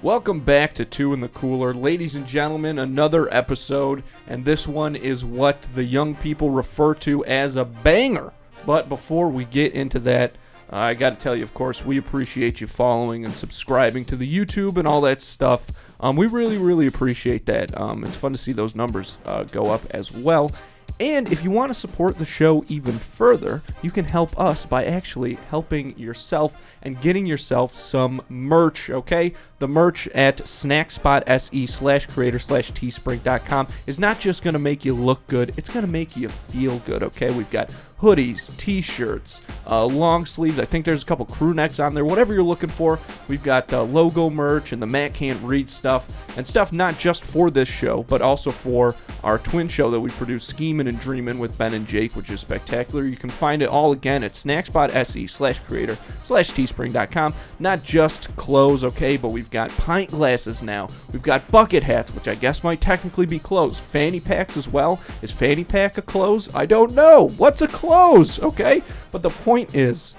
Welcome back to Two in the Cooler. Ladies and gentlemen, another episode, and this one is what the young people refer to as a banger. But before we get into that, I got to tell you, of course, we appreciate you following and subscribing to the YouTube and all that stuff. We really, really appreciate that. It's fun to see those numbers go up as well. And if you want to support the show even further, you can help us by actually helping yourself and getting yourself some merch, okay? The merch at snackspot.se/creator/teespring.com is not just going to make you look good, it's going to make you feel good, okay? We've got hoodies, t-shirts, long sleeves. I think there's a couple crew necks on there. Whatever you're looking for, we've got logo merch and the Matt Can't Read stuff, and stuff not just for this show, but also for our twin show that we produce, Schemin' and Dreamin' with Ben and Jake, which is spectacular. You can find it all again at snackspot.se/creator/teespring.com. Not just clothes, okay, but we've got pint glasses now. We've got bucket hats, which I guess might technically be clothes. Fanny packs as well. Is fanny pack a clothes? I don't know. What's a clothes? Okay, but the point is,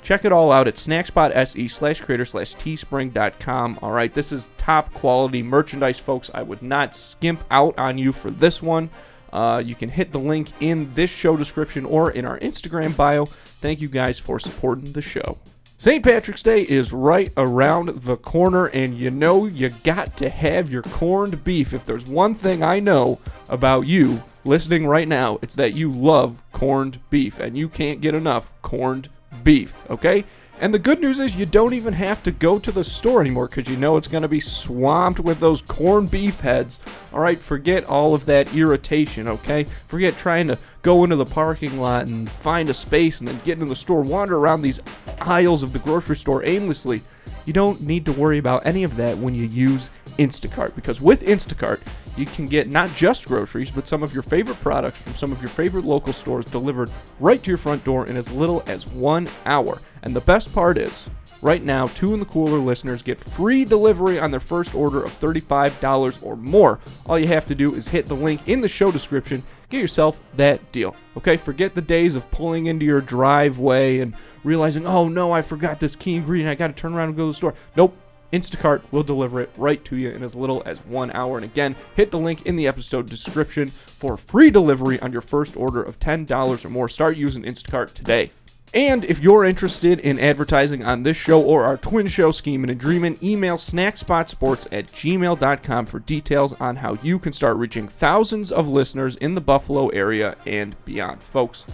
check it all out at snackspot.se/creator/teespring.com. All right, this is top quality merchandise, folks. I would not skimp out on you for this one. You can hit the link in this show description or in our Instagram bio. Thank you guys for supporting the show. St. Patrick's Day is right around the corner, and you know you got to have your corned beef. If there's one thing I know about you listening right now, it's that you love corned beef, and you can't get enough corned beef, okay? And the good news is you don't even have to go to the store anymore because you know it's going to be swamped with those corned beef heads. All right, forget all of that irritation, okay? Forget trying to go into the parking lot and find a space and then get into the store, wander around these aisles of the grocery store aimlessly. You don't need to worry about any of that when you use Instacart, because with Instacart, you can get not just groceries, but some of your favorite products from some of your favorite local stores delivered right to your front door in as little as 1 hour. And the best part is, right now, Two in the Cooler listeners get free delivery on their first order of $35 or more. All you have to do is hit the link in the show description, get yourself that deal. Okay, forget the days of pulling into your driveway and realizing, oh no, I forgot this key ingredient, I got to turn around and go to the store. Nope. Instacart will deliver it right to you in as little as 1 hour. And again, hit the link in the episode description for free delivery on your first order of $10 or more. Start using Instacart today. And if you're interested in advertising on this show or our twin show, Schemin' and Dreamin', email snackspotsports@gmail.com for details on how you can start reaching thousands of listeners in the Buffalo area and beyond. Folks,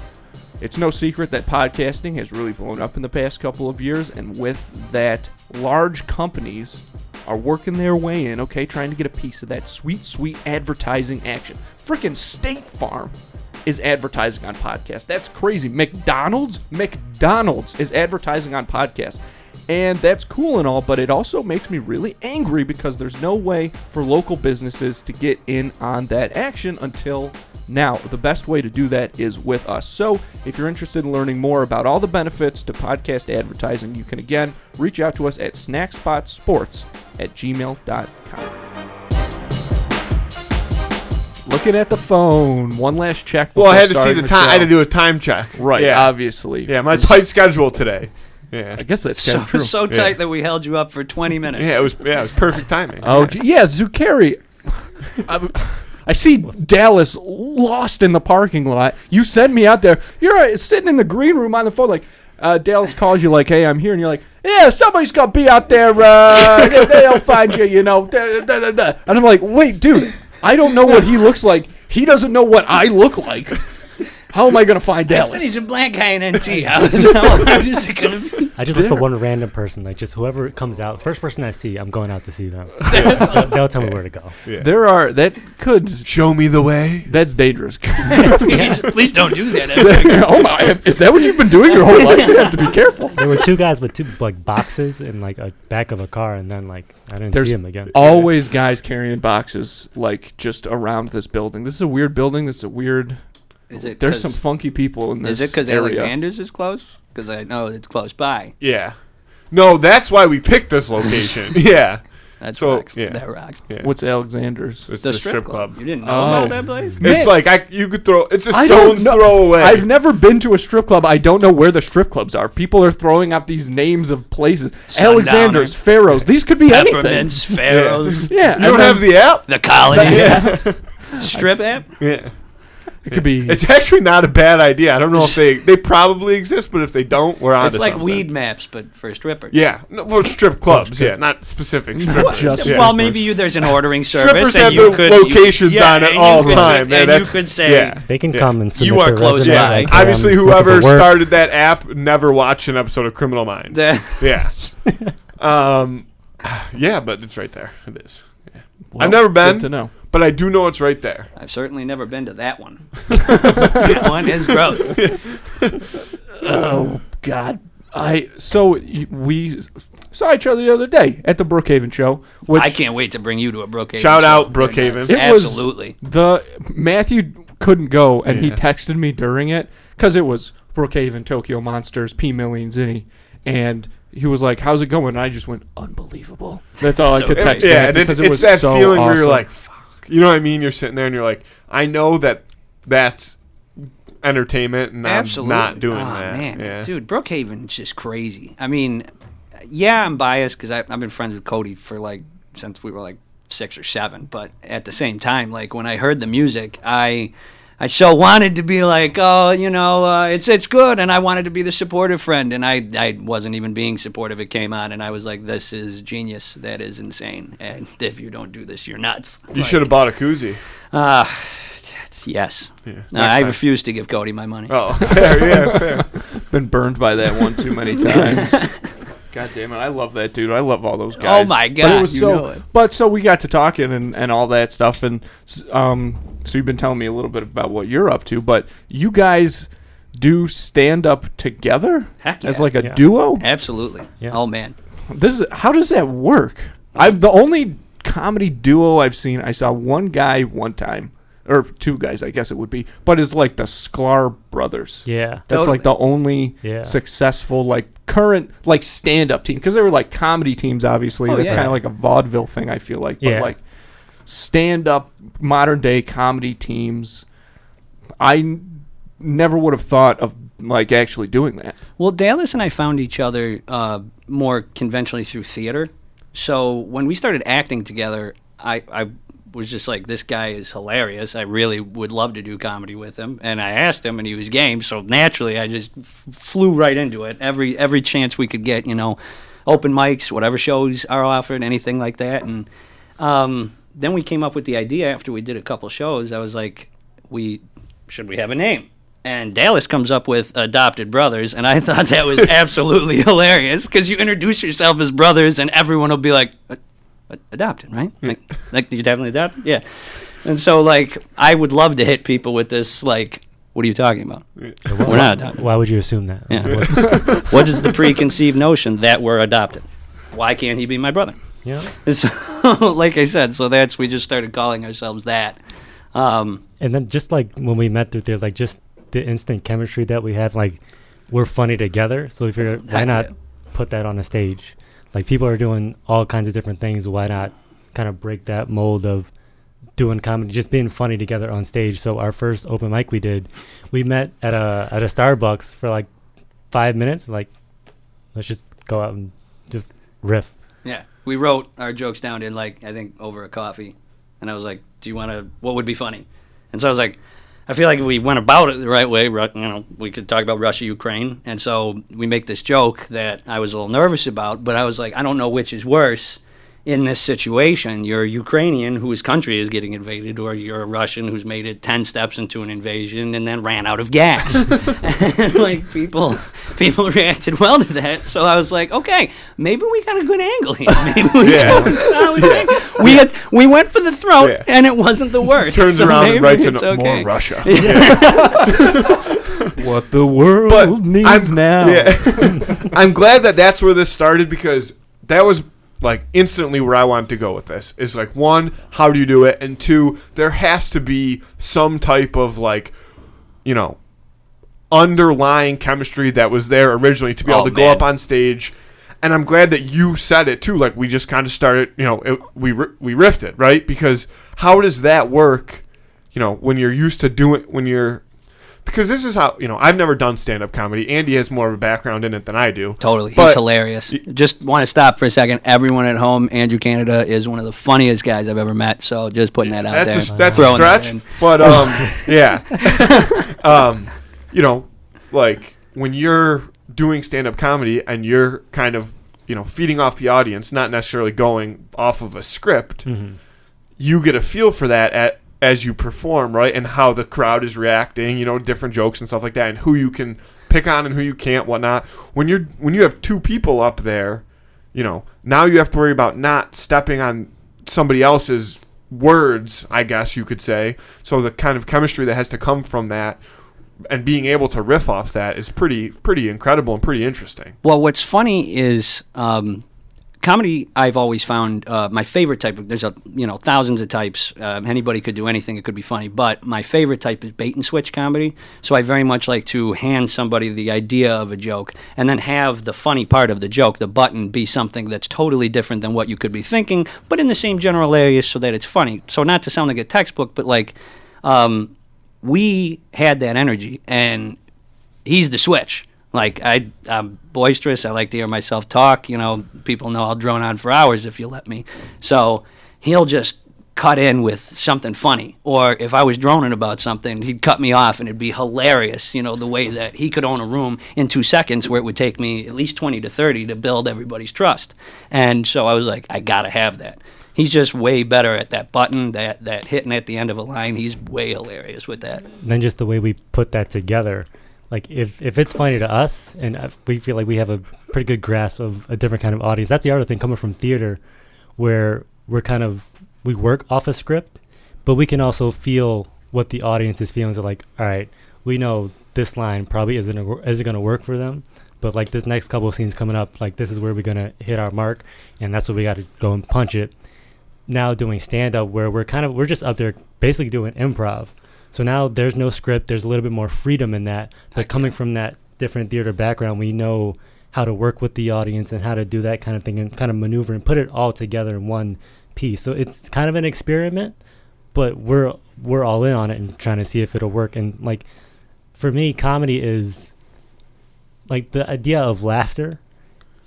it's no secret that podcasting has really blown up in the past couple of years, and with that, large companies are working their way in, okay, trying to get a piece of that sweet, sweet advertising action. Frickin' State Farm is advertising on podcasts. That's crazy. McDonald's is advertising on podcasts. And that's cool and all, but it also makes me really angry because there's no way for local businesses to get in on that action until now. The best way to do that is with us. So if you're interested in learning more about all the benefits to podcast advertising, you can again reach out to us at snackspotsports@gmail.com. Looking at the phone, one last check. Well, I had to see the time. I had to do a time check. Right, yeah. Obviously. Yeah, my tight schedule today. Yeah, I guess that's kind of true. So tight that we held you up for 20 minutes. Yeah, it was perfect timing. Oh, yeah, Zuccari. I see Dallas lost in the parking lot. You send me out there. You're sitting in the green room on the phone, like Dallas calls you, like, "Hey, I'm here," and you're like, "Yeah, somebody's gonna be out there. They'll find you, you know." And I'm like, "Wait, dude, I don't know what he looks like. He doesn't know what I look like. How am I going to find Dallas?" I said he's a black guy in NT. I just look for one random person, like just whoever comes out. First person I see, I'm going out to see them. They'll tell me where to go. Yeah. That could show me the way. That's dangerous. Please don't do that. Oh my! Is that what you've been doing your whole life? You have to be careful. There were two guys with two boxes in like a back of a car, and then I didn't see them again. Always guys carrying boxes just around this building. This is a weird building. This is a weird. There's some funky people in this area. Is it because Alexander's is close? Because I know it's close by. Yeah. No, that's why we picked this location. Yeah. That's So, rocks. yeah. That rocks. Yeah. What's Alexander's? It's The the strip club. You didn't know Oh. about that place? Man. It's like you could throw. It's a I don't stone's know. throw away. I've never been to a strip club. I don't know where the strip clubs are. People are throwing out these names of places. Sundowner. Alexander's, Pharaoh's. These could be anything. Peppermints, Pharaohs, Yeah, You don't have the app? the Colony, Yeah. Strip app. Yeah. It could be. It's actually not a bad idea. I don't know if they probably exist, but if they don't, we're on It's to like something. weed maps, but for strippers. Yeah, no, well, strip clubs. strip. Yeah, not specific Not strippers. just yeah. Well, maybe there's an ordering service. Strippers and have you their could, locations on at and all you could time. just- Yeah, and you that's- could say, yeah. They can Yeah. come and submit You are their close resume, by. like, Obviously, looking for whoever work. started that app never watched an episode of Criminal Minds. the- Yeah. Yeah, but it's right there. It is. Yeah. Well, I've never been, Good to know. but I do know it's right there. I've certainly never been to that one. That one is gross. Oh God. We saw each other the other day at the Brookhaven show. Which I can't wait to bring you to a Brookhaven. Shout show. out Brookhaven. It was- Absolutely. the Matthew couldn't go, and he Yeah. texted me during it because it was Brookhaven, Tokyo Monsters, P. Million Zinni, and he was like, "How's it going?" And I just went, "Unbelievable." That's all I So could good. text Yeah, him and because it's it was that so feeling where you're awesome. like, fuck. You know what I mean? You're sitting there and you're like, I know that's entertainment, and Absolutely. I'm not doing Oh, that. man. Yeah. Dude, Brookhaven's just crazy. I mean, yeah, I'm biased because I've been friends with Cody for since we were 6 or 7. But at the same time, when I heard the music, I so wanted to be it's good, and I wanted to be the supportive friend, and I wasn't even being supportive. It came on, and I was like, this is genius. That is insane. And if you don't do this, you're nuts. You should have bought a koozie. Yes. Yeah. I Next refuse to give Cody my money. Oh, fair. Yeah, fair. Been burned by that one too many times. God damn it! I love that dude. I love all those guys. Oh my But God, it was you so. know it. But so we got to talking and all that stuff, and so you've been telling me a little bit about what you're up to. But you guys do stand up together Heck as yeah. like a Yeah. duo. Absolutely. Yeah. Oh, man. How does that work? I've the only comedy duo I've seen. I saw one guy one time. Or two guys, I guess it would be, but it's like the Sklar brothers. Yeah. That's Totally. like the only Yeah. successful current stand-up team, because they were comedy teams. Obviously, Oh, that's yeah. kind of like a vaudeville thing. I feel like, Yeah. but stand-up modern day comedy teams. I never would have thought of actually doing that. Well, Dallas and I found each other more conventionally through theater. So when we started acting together, I was just like, this guy is hilarious. I really would love to do comedy with him. And I asked him, and he was game. So naturally, I just flew right into it. Every chance we could get, open mics, whatever shows are offered, anything like that. And then we came up with the idea after we did a couple shows. I was like, should we have a name? And Dallas comes up with Adopted Brothers, and I thought that was absolutely hilarious because you introduce yourself as brothers, and everyone will be like, adopted, right? Like you're definitely adopted? Yeah. And so, I would love to hit people with this, what are you talking about? We're not adopted. Why would you assume that? Yeah. What is the preconceived notion that we're adopted? Why can't he be my brother? Yeah. And so, like I said, we just started calling ourselves that. And then just when we met through there, just the instant chemistry that we have, we're funny together. So we figured, why Heck not yeah. put that on a stage? People are doing all kinds of different things. Why not kind of break that mold of doing comedy, just being funny together on stage? So our first open mic we did, we met at a Starbucks for 5 minutes. Let's just go out and just riff. Yeah. We wrote our jokes down in, I think, over a coffee. And I was like, what would be funny? And so I was like, I feel like if we went about it the right way, we could talk about Russia, Ukraine. And so we make this joke that I was a little nervous about, but I was like, I don't know which is worse in this situation. You're a Ukrainian whose country is getting invaded, or you're a Russian who's made it 10 steps into an invasion and then ran out of gas. And people reacted well to that. So I was like, okay, maybe we got a good angle here. Maybe we got a solid thing. We went for the throat, and it wasn't the worst. Turns so around maybe and writes it's in okay. more Russia. What the world But needs now. Yeah. I'm glad that's where this started, because that was instantly where I wanted to go with this. Is one, how do you do it? And two, there has to be some type of underlying chemistry that was there originally to be able to go up on stage. And I'm glad that you said it too. Like, we just kind of started, we riffed it, right? Because how does that work, when you're used to doing, because this is how, I've never done stand-up comedy. Andy has more of a background in it than I do. Totally. He's hilarious. Just want to stop for a second. Everyone at home, Andrew Canada is one of the funniest guys I've ever met. So just putting that out there. That's a stretch. But, yeah. Like, when you're doing stand-up comedy and you're kind of, feeding off the audience, not necessarily going off of a script, you get a feel for that as you perform, right? And how the crowd is reacting, different jokes and stuff like that, and who you can pick on and who you can't, whatnot. When you have two people up there, now you have to worry about not stepping on somebody else's words, I guess you could say. So the kind of chemistry that has to come from that and being able to riff off that is pretty incredible and pretty interesting. Well, what's funny is comedy, I've always found my favorite type of, there's thousands of types. Anybody could do anything. It could be funny. But my favorite type is bait and switch comedy. So I very much like to hand somebody the idea of a joke and then have the funny part of the joke, the button, be something that's totally different than what you could be thinking, but in the same general area so that it's funny. So not to sound like a textbook, but like we had that energy, and he's the switch. Like, I'm boisterous. I like to hear myself talk. People know I'll drone on for hours if you let me. So he'll just cut in with something funny. Or if I was droning about something, he'd cut me off, and it'd be hilarious, the way that he could own a room in 2 seconds where it would take me at least 20 to 30 to build everybody's trust. And so I was like, I got to have that. He's just way better at that button, that hitting at the end of a line. He's way hilarious with that. Then just the way we put that together. Like, if it's funny to us and we feel like we have a pretty good grasp of a different kind of audience, that's the other thing coming from theater, where we work off a script, but we can also feel what the audience is feeling. So like, all right, we know this line probably isn't going to work for them, but like this next couple of scenes coming up, like this is where we're going to hit our mark, and that's what we got to go and punch it. Now doing stand-up, where we're just up there basically doing improv. So now there's no script. There's a little bit more freedom in that. But coming from that different theater background, we know how to work with the audience and how to do that kind of thing and kind of maneuver and put it all together in one piece. So it's kind of an experiment, but we're all in on it and trying to see if it'll work. And like, for me, comedy is like the idea of laughter.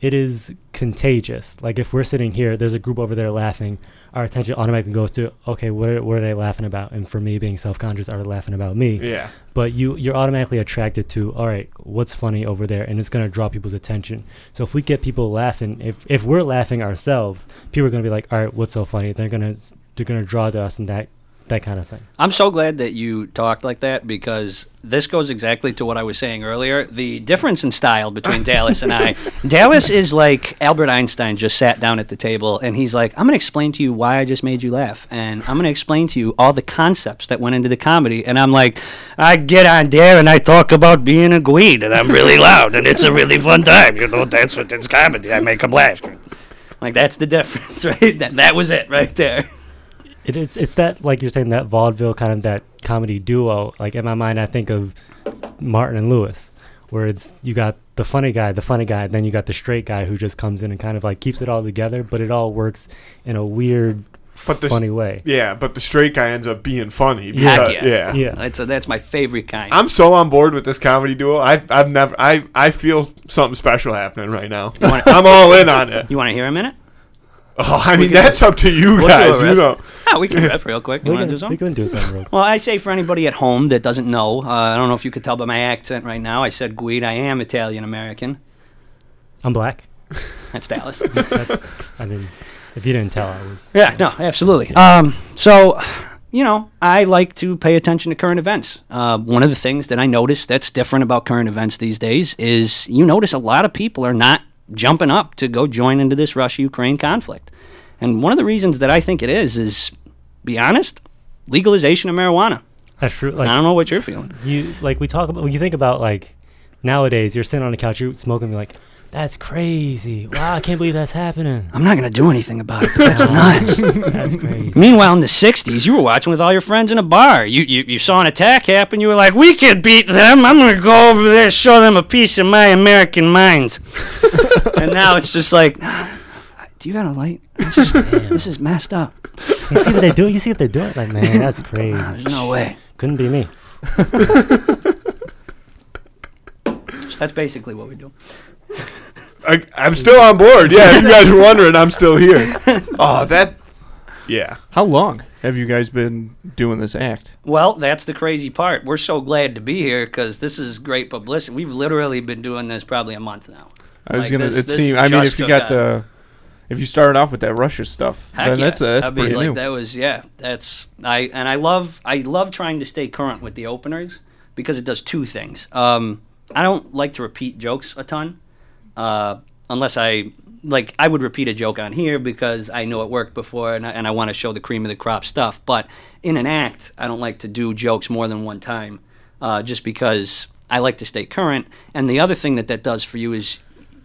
It is contagious. Like, if we're sitting here, there's a group over there laughing, our attention automatically goes to, okay, what are they laughing about? And for me, being self-conscious, are they laughing about me? Yeah. But you're automatically attracted to, all right, what's funny over there? And it's going to draw people's attention. So if we get people laughing, if we're laughing ourselves, people are going to be like, all right, what's so funny? They're going to draw to us and that kind of thing. I'm so glad that you talked like that, because this goes exactly to what I was saying earlier. The difference in style between Dallas and I. Dallas is like Albert Einstein just sat down at the table, and he's like, I'm going to explain to you why I just made you laugh, and I'm going to explain to you all the concepts that went into the comedy. And I'm like, I get on there and I talk about being a gweed, and I'm really loud, and it's a really fun time. That's what it's comedy. I make them laugh. Like, that's the difference, right? That was it right there. It's that, like you're saying, that vaudeville kind of that comedy duo. Like, in my mind, I think of Martin and Lewis, where it's you got the funny guy, then you got the straight guy who just comes in and kind of like keeps it all together, but it all works in a weird, funny way. Yeah, but the straight guy ends up being funny. Yeah. That's my favorite kind. I'm so on board with this comedy duo. I feel something special happening right now. I'm all in on it. You want to hear a minute? Oh, I mean, that's up to you guys. We can riff real quick. You want to do something? We can do something real quick. Well, I say for anybody at home that doesn't know, I don't know if you could tell by my accent right now. I said Guide. I am Italian-American. I'm black. That's Dallas. I mean, if you didn't tell, I was... Yeah, no, absolutely. So, I like to pay attention to current events. One of the things that I notice that's different about current events these days is you notice a lot of people are not jumping up to go join into this Russia-Ukraine conflict. And one of the reasons that I think it is, be honest, legalization of marijuana. That's true. Like, I don't know what you're feeling. We talk about, when you think about, like, nowadays, you're sitting on the couch, you're smoking, you're like, That's crazy. Wow, I can't believe that's happening. I'm not going to do anything about it, but that's nuts. That's crazy. Meanwhile, in the 60s, you were watching with all your friends in a bar. You saw an attack happen. You were like, we could beat them. I'm going to go over there and show them a piece of my American mind. And now it's just like, do you got a light? This is messed up. You see what they do? You see what they're doing? Like, man, that's crazy. There's no way. Couldn't be me. So that's basically what we do. I'm still on board. Yeah, if you guys are wondering, I'm still here. Oh, yeah. How long have you guys been doing this act? Well, that's the crazy part. We're so glad to be here because this is great publicity. We've literally been doing this probably a month now. I was Like, gonna. this- It this seemed. I mean, just if you took got if you started off with that Russia stuff, Heck then yeah. that's I mean, pretty like, new. that was that's I love trying to stay current with the openers because it does two things. I don't like to repeat jokes a ton, unless I would repeat a joke on here because I know it worked before and I want to show the cream of the crop stuff. But in an act, I don't like to do jokes more than one time, just because I like to stay current. And the other thing that does for you is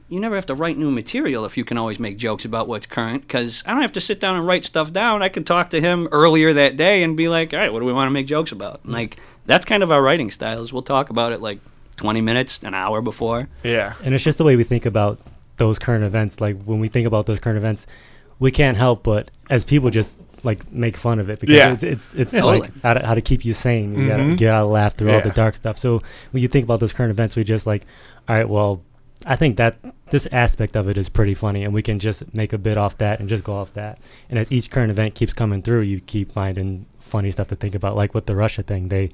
you never have to write new material if you can always make jokes about what's current, because I don't have to sit down and write stuff down. I can talk to him earlier that day and be like, all right, what do we want to make jokes about? And like, that's kind of our writing styles. We'll talk about it like 20 minutes, an hour before. Yeah. And it's just the way we think about those current events. Like, when we think about those current events, we can't help but, as people, just like make fun of it because Yeah. it's Totally. like how to keep you sane. You gotta get out a laugh through all the dark stuff. So when you think about those current events, we just like, all right, well, I think that this aspect of it is pretty funny, and we can just make a bit off that and just go off that. And as each current event keeps coming through, you keep finding funny stuff to think about. Like with the Russia thing, they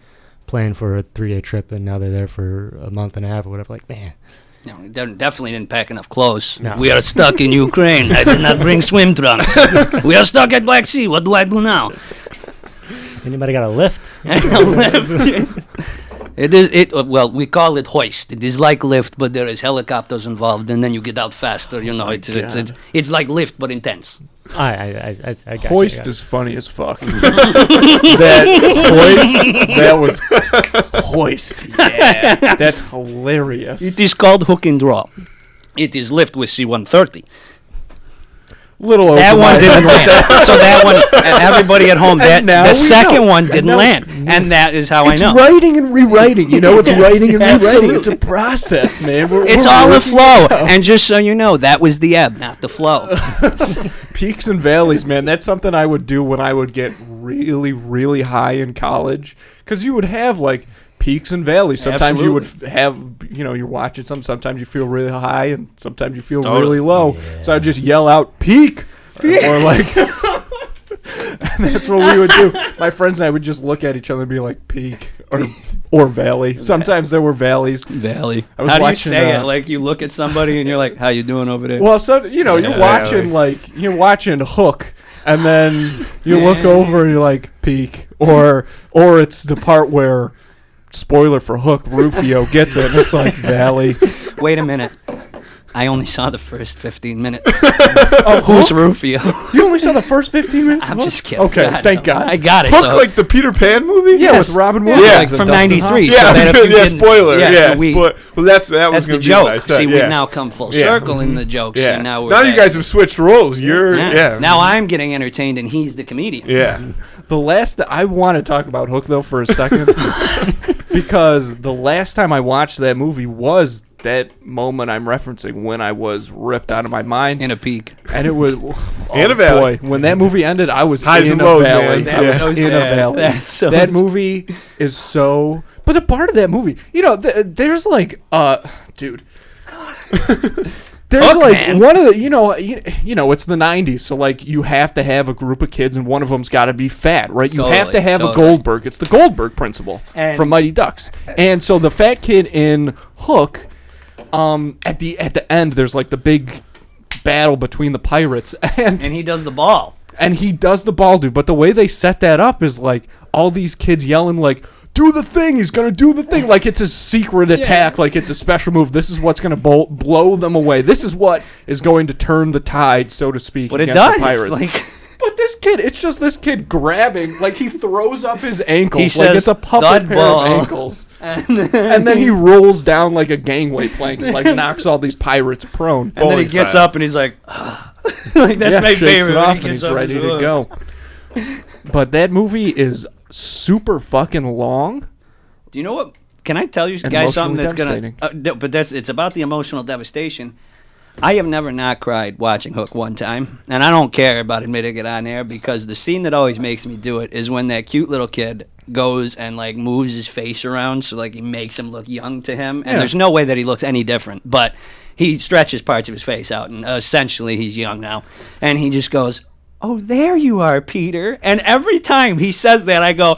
planned for a 3-day trip, and now they're there for a month and a half or whatever. Like, man. No, we definitely didn't pack enough clothes. No. We are stuck in Ukraine. I did not bring swim trunks. We are stuck at Black Sea. What do I do now? Anybody got a lift? Well, we call it hoist. It is like lift, but there is helicopters involved, and then you get out faster. You know, it's like lift, but intense. I got Hoist you. is funny as fuck. That was hoist. Yeah, that's hilarious. It is called hook and draw. It is lift with C-130. Little over That my one didn't head. land. So that one, everybody at home, And now the we second know. one didn't now- land, and that is how I It's know. writing and rewriting. You know, it's writing and rewriting. Absolutely. It's a process, man. It's we're all a working flow, it out. and just so you know, that was the ebb, not the flow. Peaks and valleys, man. That's something I would do when I would get really, really high in college. Because you would have, like, peaks and valleys. Sometimes you would have, you're watching something. Sometimes you feel really high, and sometimes you feel really low. So I'd just yell out, peak! Or, like... And that's what we would do. My friends and I would just look at each other and be like, peak or valley. Sometimes there were valleys. Valley. I was How do you watching, say it? Like, you look at somebody and you're like, how you doing over there? Well, so you're watching you're watching Hook, and then you look over and you're like peak, or it's the part where, spoiler for Hook, Rufio gets it. And it's like Valley. Wait a minute. I only saw the first 15 minutes. Who's Rufio? You only saw the first 15 minutes. I'm of Hook? just kidding. Okay, thank God. I got it. Hook, so. like the Peter Pan movie? Yeah, Yes. with Robin Yeah, Williams. like and from Dustin 93. Hoffman. So Yeah, that if you yeah, didn't- spoiler. yeah, Yeah, so we- well, that's That's was the gonna be joke. what I said. See, yeah. we've now come full Yeah. circle in the jokes, Yeah. and now we're Now you back. guys have switched roles. You're Now I'm getting entertained, and he's the comedian. Yeah. The last I want to talk about Hook though for a second, because the last time I watched that movie was that moment I'm referencing when I was ripped out of my mind. In a peak. And it was In a valley. Boy, when that movie ended, I was Highs in and a lows, valley. man. I was That's so in sad. a valley. That's so that movie is so. But a part of that movie, there's like, dude. There's Hook, like man. one of the, you know, it's the 90s, so like you have to have a group of kids and one of them's got to be fat, right? You have to have a Goldberg. It's the Goldberg principle from Mighty Ducks. And so the fat kid in Hook, at the end, there's like the big battle between the pirates, and And he does the ball. he does the ball, dude. But the way they set that up is like all these kids yelling like, do the thing, he's gonna do the thing, like it's a secret attack, like it's a special move. This is what's gonna blow them away. This is what is going to turn the tide, so to speak, But it against does. the pirates. Like, But this this kid, it's just this kid grabbing, like he throws up his ankles, He like says, it's a puppet "Thud pair ball." of ankles. And then he rolls down like a gangway plank, and like knocks all these pirates prone. And then he Bowling gets style. up and he's like, like that's my shakes favorite. it when off he and gets he's up, ready he's to like, go. But that movie is super fucking long. Do you know what? Can I tell you And guys something emotionally that's gonna? No, but it's about the emotional devastation. I have never not cried watching Hook one time, and I don't care about admitting it on air because the scene that always makes me do it is when that cute little kid goes and like moves his face around so like he makes him look young to him, and Yeah. there's no way that he looks any different, but he stretches parts of his face out, and essentially he's young now, and he just goes, "Oh, there you are, Peter," and every time he says that, I go,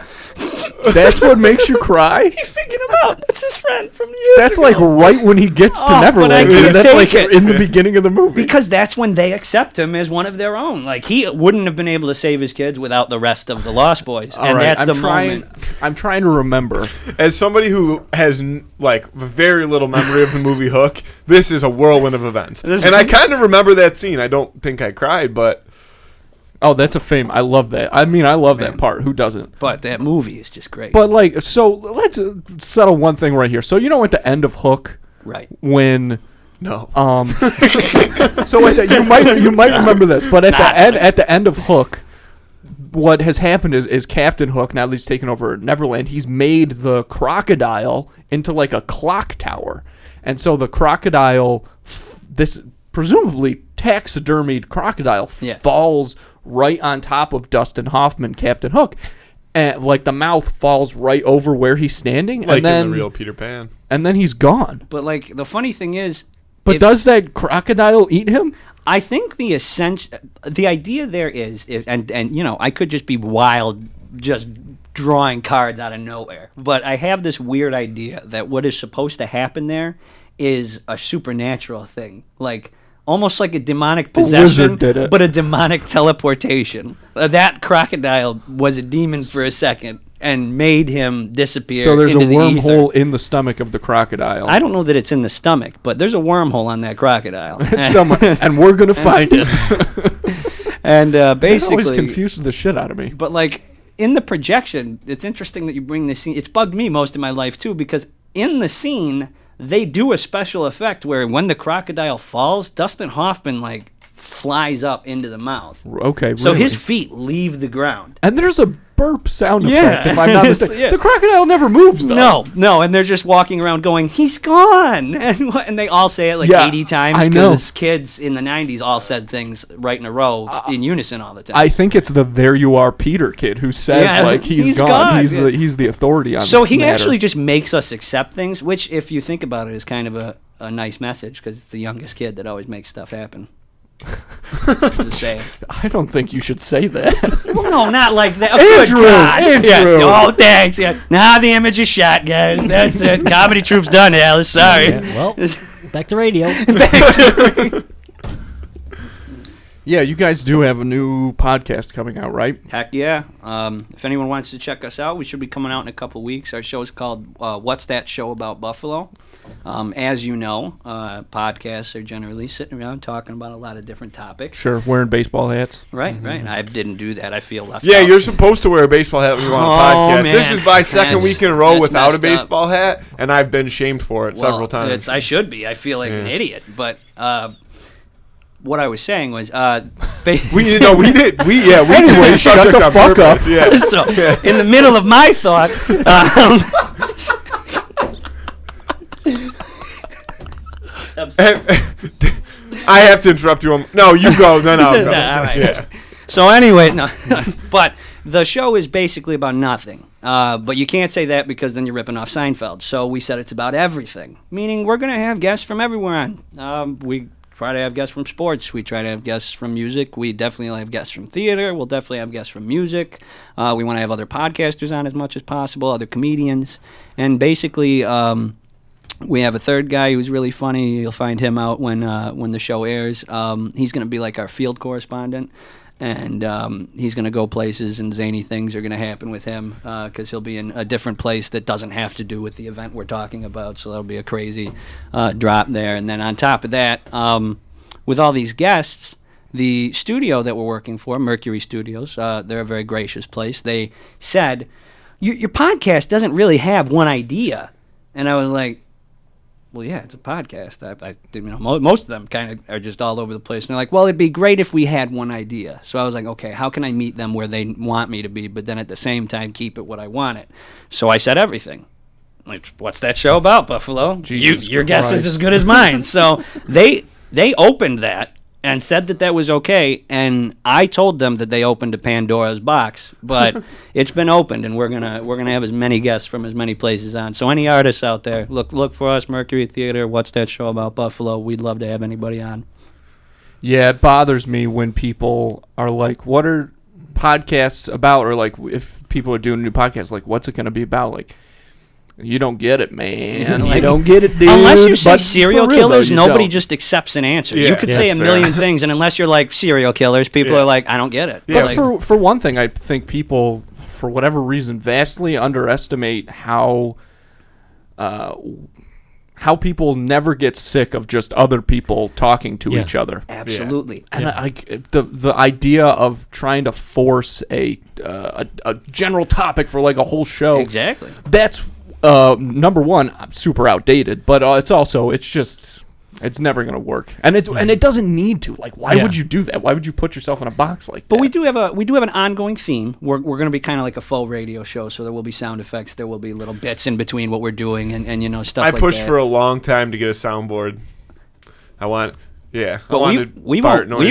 That's what makes you cry? he figured him out. That's his friend from years That's ago. like right when he gets to Oh, but I Neverland. can't That's take like it. in the beginning of the movie. Because that's when they accept him as one of their own. Like, he wouldn't have been able to save his kids without the rest of the Lost Boys. All And right, that's I'm the trying, moment. I'm trying to remember. As somebody who has like very little memory of the movie Hook, this is a whirlwind of events. And I kind of remember that scene. I don't think I cried, but Oh, that's a fame. I love that. I mean, I love that part. Who doesn't? But that movie is just great. But like, so let's settle one thing right here. So you know, at the end of Hook, right. when no. so at the, you might remember this, but at the end of Hook, what has happened is Captain Hook, now that he's taken over Neverland, he's made the crocodile into like a clock tower, and so the crocodile, this presumably taxidermied crocodile, Yeah. falls right on top of Dustin Hoffman, Captain Hook, and like the mouth falls right over where he's standing, Like and then in the real Peter Pan. and then he's gone. But, like, the funny thing is, But if- does that crocodile eat him? I think the idea there is, and you know, I could just be wild, just drawing cards out of nowhere. But I have this weird idea that what is supposed to happen there is a supernatural thing, like almost like a demonic possession, wizard did it. but a demonic teleportation. That crocodile was a demon for a second and made him disappear. So there's a into the wormhole ether. in the stomach of the crocodile. I don't know that it's in the stomach, but there's a wormhole on that crocodile. It's somewhere, and we're gonna find it. And It basically, always confuses the shit out of me. but like in the projection, it's interesting that you bring this scene. It's bugged me most of my life too, because in the scene they do a special effect where when the crocodile falls, Dustin Hoffman like flies up into the mouth. Okay, So really. his feet leave the ground. and there's a burp sound Yeah. effect, if I'm not mistaken. Yeah. The crocodile never moves, though. No, and they're just walking around going, "He's gone," and they all say it like Yeah, 80 times. I know. Because kids in the '90s all said things right in a row in unison all the time. I think it's the "There You Are, Peter" kid who says Yeah, like he's he's gone. gone, He's yeah. he's the authority on. So this he matter. actually just makes us accept things, which, if you think about it, is kind of a nice message because it's the youngest kid that always makes stuff happen. Just saying. I don't think you should say that. Well, no, not like that. Oh, Andrew, good God. Andrew. Yeah. Oh, thanks. Yeah. Now the image is shot, guys. That's it. Comedy troop's done, Alice. Sorry. Yeah, well, back to radio. Yeah, you guys do have a new podcast coming out, right? Heck yeah. If anyone wants to check us out, we should be coming out in a couple weeks. Our show is called What's That Show About Buffalo? As you know, podcasts are generally sitting around talking about a lot of different topics. Sure, wearing baseball hats. Right, right. I didn't do that. I feel left Yeah, out. you're supposed to wear a baseball hat when you go on a Oh, podcast. This man. is my second That's- week in a row that's without a messed up. baseball hat, and I've been shamed for it several times. I should be. I feel like an Yeah. idiot. But what I was saying was, We did. Anyway, changed shut subject the on fuck up. purpose, Yeah. so in the middle of my thought, I have to interrupt you. No, you go. Then I'll go. All right. Yeah. So anyway, no, but the show is basically about nothing. But you can't say that because then you're ripping off Seinfeld. So we said it's about everything, meaning we're going to have guests from everywhere on. We try to have guests from sports. We try to have guests from music. We definitely have guests from theater. We'll definitely have guests from music. We want to have other podcasters on as much as possible, other comedians. And basically, we have a third guy who's really funny. You'll find him out when the show airs. He's going to be like our field correspondent. And he's going to go places, and zany things are going to happen with him because he'll be in a different place that doesn't have to do with the event we're talking about. So that'll be a crazy drop there. And then on top of that, with all these guests, the studio that we're working for, Mercury Studios, they're a very gracious place. They said, your podcast doesn't really have one idea. And I was like, well, yeah, it's a podcast. Most of them kind of are just all over the place. And they're like, well, it'd be great if we had one idea. So I was like, okay, how can I meet them where they want me to be, but then at the same time keep it what I want it? So I said everything. Like, what's that show about, Buffalo? Your guess is as good as mine. So they opened that and said that was okay, and I told them that they opened a Pandora's box, but it's been opened, and we're gonna have as many guests from as many places on. So any artists out there, look for us, Mercury Theater. What's that show about, Buffalo? We'd love to have anybody on. Yeah, it bothers me when people are like, "What are podcasts about?" Or like, if people are doing a new podcast, like, "What's it gonna be about?" Like, you don't get it, man. You don't get it, dude. Unless you say But serial for real, killers, though, you nobody don't. just accepts an answer. Yeah, You could say a that's million fair. things, and unless you're like serial killers, people are like, I don't get it. Yeah, But Like, for one thing, I think people, for whatever reason, vastly underestimate how people never get sick of just other people talking to Yeah. each other. absolutely. And the idea of trying to force a general topic for like a whole show, Exactly. that's number one, super outdated. But it's never gonna work, and it doesn't need to. Like, why Yeah. would you do that? Why would you put yourself in a box like But that? we do have an ongoing theme. We're going to be kind of like a faux radio show, so there will be sound effects. There will be little bits in between what we're doing, and stuff. I like pushed that. for a long time to get a soundboard. But we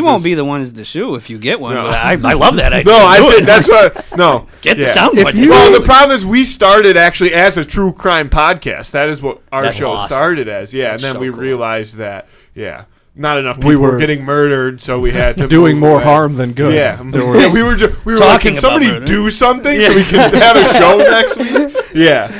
won't be the ones to sue if you get one. No. But I love that idea. No, I Do think it. that's what. No, Get the yeah. soundboard. Well, the problem is we started actually as a true crime podcast. That is what our That's show awesome. started as. Yeah, That's and then so we cool. realized that not enough people were were getting murdered, so we had to doing move more away. harm than good. Yeah, There were- we were like, Talking can about somebody murder. do something so we can have a show next week? Yeah.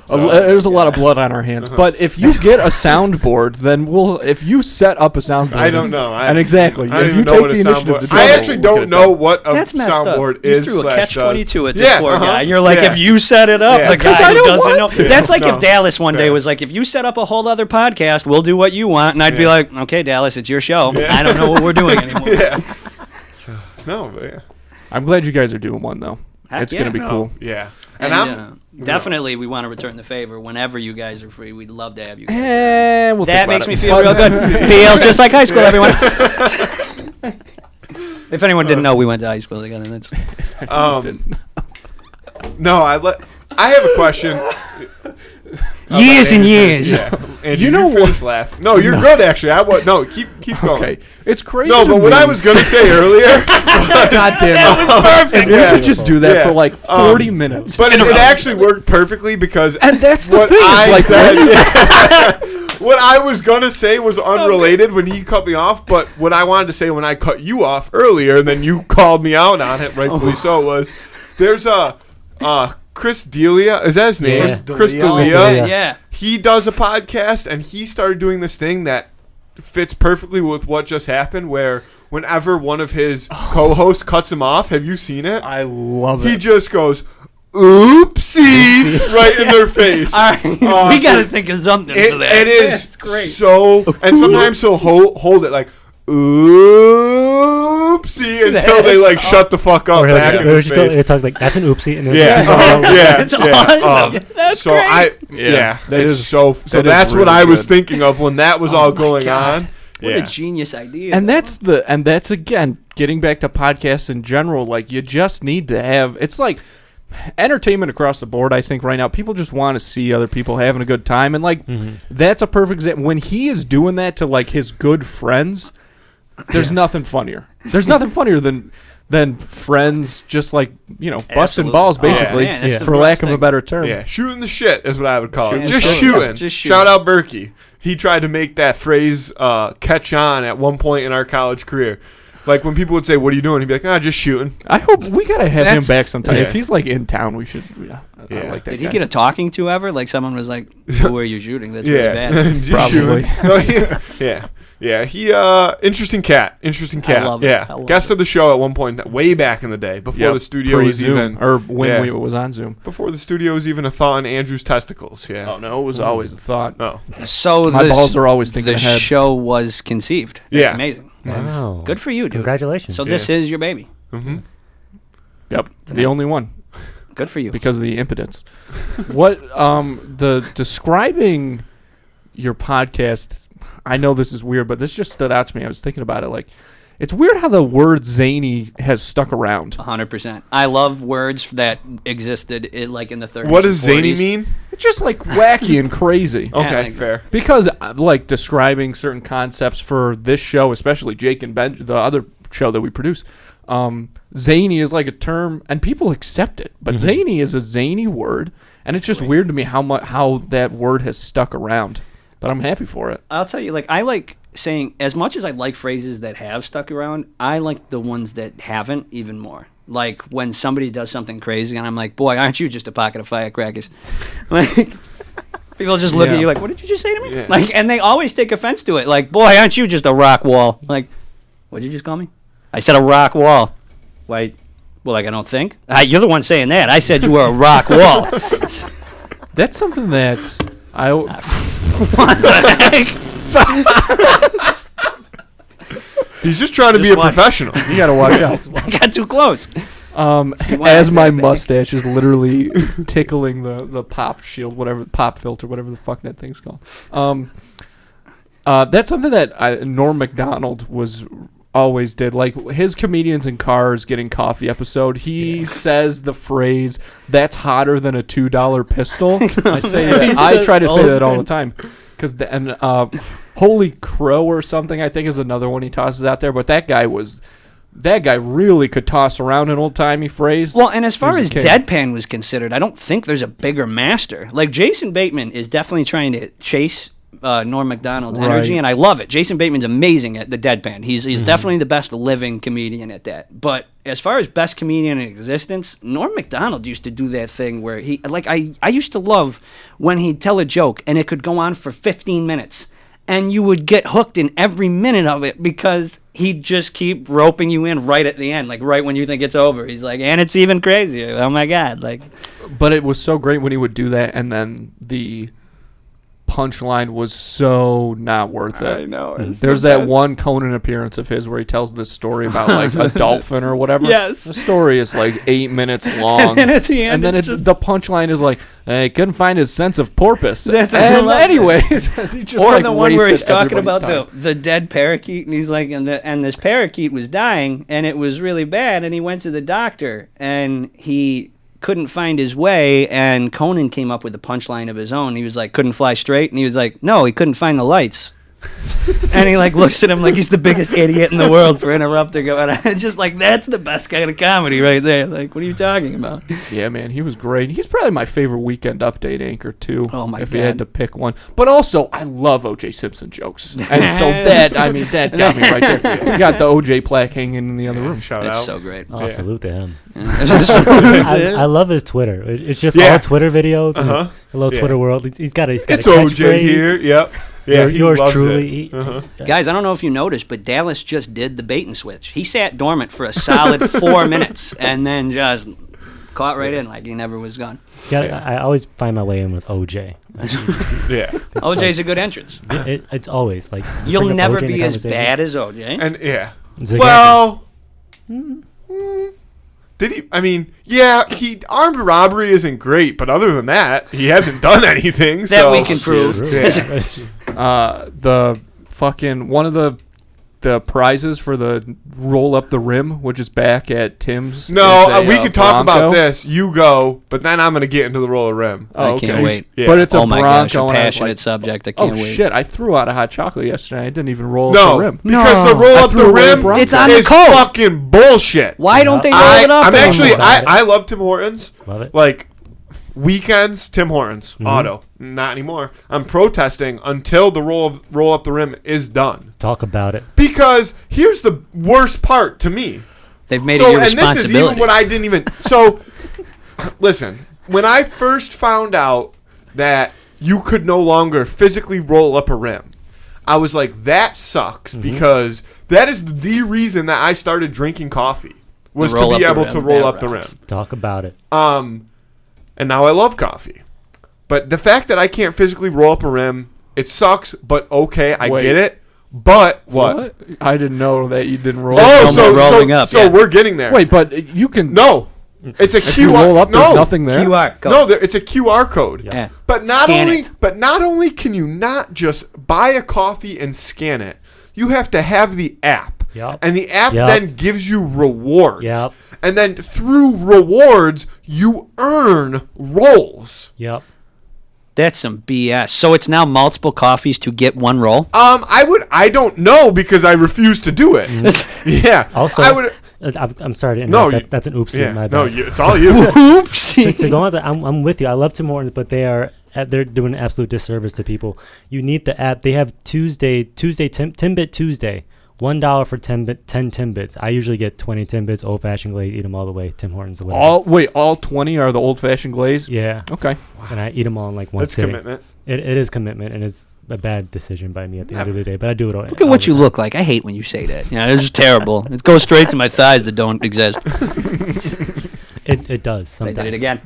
There's a lot of blood on our hands. But if you get a soundboard, then if you set up a soundboard. I don't know. And exactly. I don't If you even know take what the a initiative soundboard. to do I it, actually we don't could've know done what a That's messed soundboard up. You is. threw a / catch-22 does. at this poor guy. You're like, Yeah. if you set it up, Yeah. the Because guy I who don't doesn't know. want to. That's like No. if Dallas one day Fair. was like, if you set up a whole other podcast, we'll do what you want. And I'd be Yeah. like, okay, Dallas, it's your show. Yeah. I don't know what we're doing anymore. Yeah. No, but yeah. I'm glad you guys are doing one, though. Heck It's yeah. going to be No, cool. Yeah. And, definitely, we want to return the favor whenever you guys are free. We'd love to have you guys. And we'll That think makes about me it. feel real good. Feels just like high school, everyone. If anyone didn't know, we went to high school together. That's No, I have a question. years and years. Yeah. And You know what? Laugh. No, you're good actually. Keep going. Okay. It's crazy. No, to but what me- I was gonna say earlier, God damn it. That was perfect. If we could just do that Yeah. for like 40 minutes. but it actually worked perfectly because And that's the what thing. I It's like, said, what I was gonna say was unrelated when he cut me off, but what I wanted to say when I cut you off earlier, and then you called me out on it, rightfully so, was there's a Chris D'Elia, is that his name? Yeah. Chris D'Elia. D'Elia. Yeah. He does a podcast, and he started doing this thing that fits perfectly with what just happened, where whenever one of his co-hosts cuts him off, have you seen it? I love He it. just goes, oopsie, right in their face. All right. We got to think of something for that. It is That's great. so, and sometimes he'll hold it like, oopsie, until they like shut the fuck up Or back in his face. they talk like, that's an oopsie. And Yeah, yeah, It's yeah. awesome. That's so great. yeah, that it's is- so. So that is that's what really I was good. thinking of when that was all going God. on. What Yeah. a genius idea. And that's again getting back to podcasts in general. Like, you just need to have. It's like entertainment across the board. I think right now people just want to see other people having a good time, and like that's a perfect example. When he is doing that to like his good friends, there's nothing funnier. There's nothing funnier than friends just like busting Absolutely. balls Oh, basically, man, that's the for best lack of a thing. better term. Yeah, shooting the shit is what I would call it. Shooting Just the shit. shooting. Yeah, just shooting. Shout out Berkey. He tried to make that phrase catch on at one point in our college career. Like when people would say, "What are you doing?" He'd be like, "Just shooting." I hope we gotta have him That's- back sometime. Yeah. If he's like in town, we should. I Yeah. like that Did guy. he get a talking to ever? Like someone was like, "Who are you shooting?" That's really Yeah, bad. Just Probably. shooting. No, yeah. Yeah, he interesting cat. I love it. Yeah, I love guest it. of the show at one point, way back in the day, before the studio was Pre-Zoom, even, or when yeah. we was on Zoom. Before the studio was even a thought in Andrew's testicles. Yeah. Oh no, it was always a thought. Oh. So My balls are always thinking the ahead. show was conceived. That's Yeah. amazing. Wow. Good for you, dude. Congratulations. So this is your baby. Mm-hmm. Yep, the only one. Good for you. Because of the impotence. What the describing your podcast, I know this is weird, but this just stood out to me. I was thinking about it, like, it's weird how the word zany has stuck around. 100%. I love words that existed in the 30s. What does and 40s. zany mean? It's just like wacky and crazy. Okay, like- fair. Because like describing certain concepts for this show, especially Jake and Ben, the other show that we produce, zany is like a term, and people accept it. But zany is a zany word, and it's just weird to me how that word has stuck around. But I'm happy for it. I'll tell you, I like saying, as much as I like phrases that have stuck around, I like the ones that haven't even more. Like when somebody does something crazy, and I'm like, boy, aren't you just a pocket of firecrackers? Like, people just look at you like, what did you just say to me? Yeah. And they always take offense to it. Like, boy, aren't you just a rock wall? Like, what did you just call me? I said a rock wall. Why? Well, I don't think. You're the one saying that. I said you were a rock wall. That's something that I. What the heck? He's just trying to be Just a one. professional. You gotta watch out. I got too close. why I As said my that. mustache is literally tickling the pop shield, whatever, pop filter, whatever the fuck that thing's called. That's something that Norm Macdonald always did. Like his Comedians in Cars Getting Coffee episode, he says the phrase, "That's hotter than a $2 pistol." I say that. I try to say that all the time. Holy Crow or something, I think, is another one he tosses out there. But that guy really could toss around an old-timey phrase. Well, and as far He as was a king. deadpan was considered, I don't think there's a bigger master. Like Jason Bateman is definitely trying to chase Norm Macdonald's energy, Right. and I love it. Jason Bateman's amazing at the deadpan. He's definitely the best living comedian at that. But as far as best comedian in existence, Norm Macdonald used to do that thing where I used to love when he'd tell a joke and it could go on for 15 minutes. And you would get hooked in every minute of it because he'd just keep roping you in right at the end, like right when you think it's over. He's like, and it's even crazier. Oh my God! But it was so great when he would do that, and then the punchline was so not worth it. I know. it's There's the that best. one Conan appearance of his where he tells this story about like a dolphin or whatever. Yes. The story is like 8 minutes long. And then at the end, and then it's just- the punchline is like, he couldn't find his sense of porpoise. That's- I and love that. anyways, he just Or like the one where he's wasted talking everybody's about time. the dead parakeet, and he's like, and this parakeet was dying, and it was really bad, and he went to the doctor, and he couldn't find his way, and Conan came up with the punchline of his own. He was like, couldn't fly straight, and he was like, no, he couldn't find the lights. And he looks at him like he's the biggest idiot in the world for interrupting him. And it's just that's the best kind of comedy right there. Like, what are you talking about? Yeah, man, he was great. He's probably my favorite Weekend Update anchor too. Oh, my if you had God. to pick one. But also, I love O.J. Simpson jokes, and so that got me right there. You got the O.J. plaque hanging in the other room. Shout It's out. so great. Oh, salute to him. I I love his Twitter. It's just Yeah. all Twitter videos. And Uh-huh. it's a little Yeah. Twitter world. He's got a It's catchphrase. OJ here. Yep. Yeah, he Yours loves truly. it. Uh-huh. Guys, I don't know if you noticed, but Dallas just did the bait and switch. He sat dormant for a solid 4 minutes and then just caught right in like he never was gone. I always find my way in with OJ. Yeah. OJ's a good entrance. It's always like you You'll bring up never OJ in the be as conversation. bad as OJ. And yeah. Zuccari. Well, did he? I mean, yeah, armed robbery isn't great, but other than that, he hasn't done anything. That so. we can prove. Yeah. The fucking one of the prizes for the roll up the rim, which is back at Tim's. No, is a, we could talk Bronco. about this. You go, but then I'm gonna get into the roller rim. Oh, I can't okay. wait. Yeah. But it's a Oh my Bronco. gosh, a and I was passionate like, subject. I oh can't wait. shit! I threw out a hot chocolate yesterday. I didn't even roll up No, the rim. because the roll I up threw the away a rim Bronco. It's on the is code. fucking bullshit. Why don't they roll it up I'm anymore? actually about it. I love Tim Hortons. Love it. Like weekends, Tim Hortons auto. Not anymore. I'm protesting until the roll up the rim is done. Talk about it. Because here's the worst part to me. They've made So, it your and this is responsibility. even what I didn't even. So, listen. When I first found out that you could no longer physically roll up a rim, I was like, that sucks because that is the reason that I started drinking coffee was to be able to roll up the rim. Talk about it. And now I love coffee. But the fact that I can't physically roll up a rim, it sucks, but okay, I get it. But what? I didn't know that you didn't roll. Oh, up. So we're getting there. Wait, but you can. No. It's a QR. You roll up, there's nothing there. QR code. No, it's a QR code. Yeah. But not only can you not just buy a coffee and scan it, you have to have the app. Yep. And the app then gives you rewards. Yep. And then through rewards, you earn rolls. Yep. That's some BS. So it's now multiple coffees to get one roll? I don't know because I refuse to do it. Yeah. Also, I would. I'm sorry to interrupt. That's an oopsie. Yeah. My bad. No, it's all you. Oopsie. To go on that, I'm with you. I love Tim Hortons, but they're doing an absolute disservice to people. You need the app. They have Timbit Tuesday. $1 for 10 Timbits. I usually get 20 Timbits, old-fashioned glaze, eat them all the way. Tim Hortons. All 20 are the old-fashioned glaze? Yeah. Okay. And I eat them all in like one That's sitting. commitment. It is commitment, and it's a bad decision by me at the end of the day, but I do it all. Look at what you look like. I hate when you say that. Yeah, it's just terrible. It goes straight to my thighs that don't exist. It does sometimes. I did it again.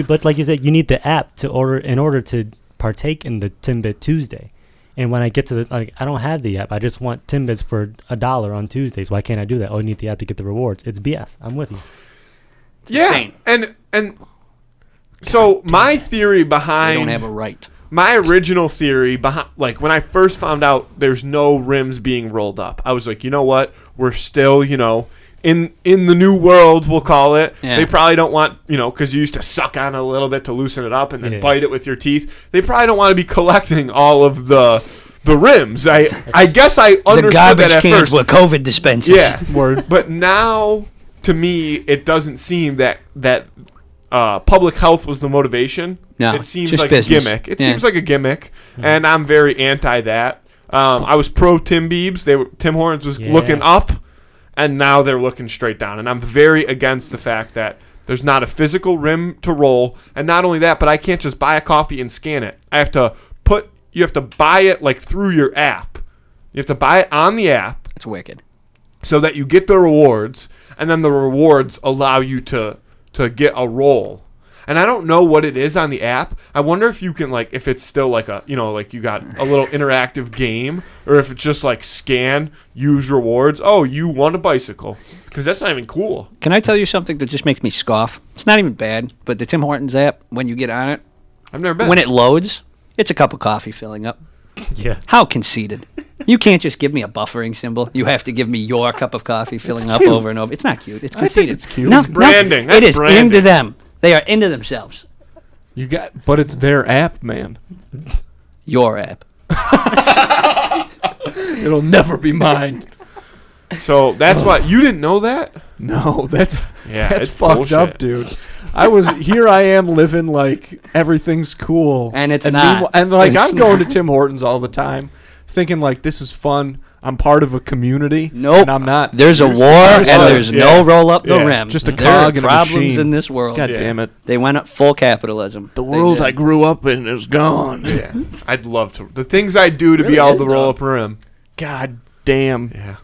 But like you said, you need the app in order to partake in the Timbit Tuesday. And when I get to I don't have the app. I just want Timbits for $1 on Tuesdays. Why can't I do that? Oh, I need the app to get the rewards. It's BS. I'm with you. Insane. And so my theory behind They don't have a right. My original theory behind, like when I first found out there's no rims being rolled up, I was like, you know what? We're still, in the new world, we'll call it. Yeah. They probably don't want, because you used to suck on it a little bit to loosen it up and then bite it with your teeth. They probably don't want to be collecting all of the rims. I guess I understood the garbage that at cans first. with COVID dispensers. Yeah, word. But now, to me, it doesn't seem that public health was the motivation. No, it seems just like business. a gimmick. It seems like a gimmick, and I'm very anti that. I was pro Tim Biebs. Tim Hortons was looking up, and now they're looking straight down. And I'm very against the fact that there's not a physical rim to roll. And not only that, but I can't just buy a coffee and scan it. You have to buy it like through your app. You have to buy it on the app. It's wicked. So that you get the rewards, and then the rewards allow you to get a roll. And I don't know what it is on the app. I wonder if you can, if it's still like a, like you got a little interactive game, or if it's just like scan, use rewards. Oh, you won a bicycle. Because that's not even cool. Can I tell you something that just makes me scoff? It's not even bad, but the Tim Hortons app, when you get on it, I've never been. when it loads, it's a cup of coffee filling up. Yeah. How conceited. You can't just give me a buffering symbol. You have to give me your cup of coffee filling up cute. over and over. It's not cute. It's I think conceited. it's cute. No, It's branding. No, That's it is branding. into them. They are into themselves. But it's their app, man. Your app. It'll never be mine. So that's why you didn't know that? No, that's it's fucked bullshit. up, dude. I am living like everything's cool, And it's not. And like It's I'm going to Tim Hortons all the time, thinking like this is fun. I'm part of a community. Nope. And I'm not. There's a war, and there's Yeah. no roll up the Yeah. rim. Just a There are cog in a problems machine. in this world. God Yeah. damn it. They went up full capitalism. The They world did. I grew up in is gone. Yeah. I'd love to. The things I do to be Really able is, to roll though. up a rim. God damn. Yeah.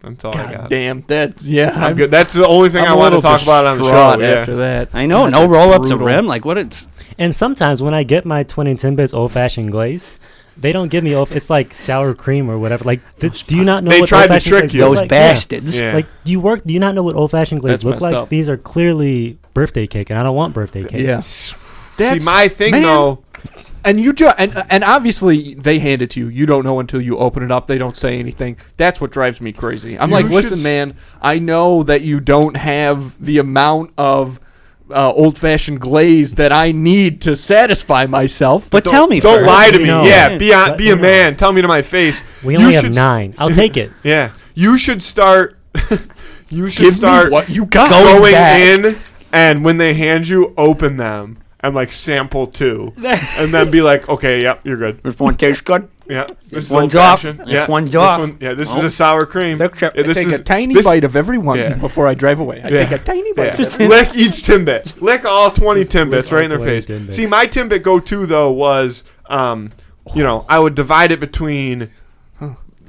That's all I God got. damn. I'm good. That's the only thing I'm I a want to little talk about on the show. distraught Yeah. after that. I know, God, no that's roll up to brutal. rim. Like what? It's And sometimes when I get my 20 Timbits old-fashioned glaze, they don't give me it's like sour cream or whatever. Like, do you not know They what tried to old-fashioned trick glaze you. look those like? bastards. Yeah. Like, do you not know what old-fashioned glaze That's look messed like? up. These are clearly birthday cake, and I don't want birthday cake. Yeah. See, That's- my thing man. though. And and obviously they hand it to you. You don't know until you open it up. They don't say anything. That's what drives me crazy. I'm You like, should listen, man. I know that you don't have the amount of old-fashioned glaze that I need to satisfy myself. But tell me Don't first. lie to me. No. Yeah, be Let a me know. man. Tell me to my face. We You only have should- 9. I'll take it. Yeah, you should start. You should Give start me what you got. going back. in, and when they hand you, open them and like sample 2, and then be like, okay, yep, you're good. This one tastes good. Yeah, this is one's off. old-fashioned. This Yeah, one's off. This is Oh. a sour cream. Look, Yeah, I this take is a tiny this- bite of every one Yeah. before I drive away. I Yeah. take a tiny bite. Yeah. Of every Lick each Timbit. Lick all 20 Timbits lick right in all their 20 face. Timbits. See, my Timbit go-to, though, was I would divide it between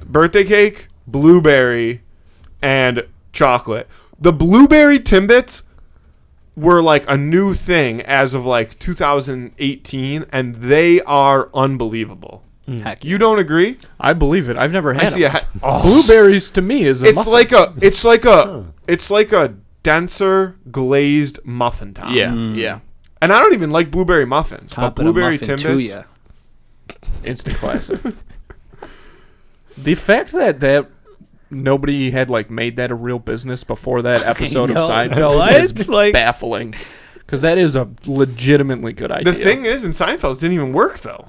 birthday cake, blueberry, and chocolate. The blueberry Timbits were like a new thing as of like 2018, and they are unbelible. Heck You don't agree? I believe it. I've never I had see them. a Blueberries to me is a it's muffin. it's like a denser glazed muffin top. Yeah, yeah. And I don't even like blueberry muffins, but Topping a blueberry muffin to Timbits. ya. Instant classic. The fact that nobody had like made that a real business before that episode of know. Seinfeld What? is Like- baffling. Because that is a legitimately good idea. The thing is, in Seinfeld, it didn't even work though.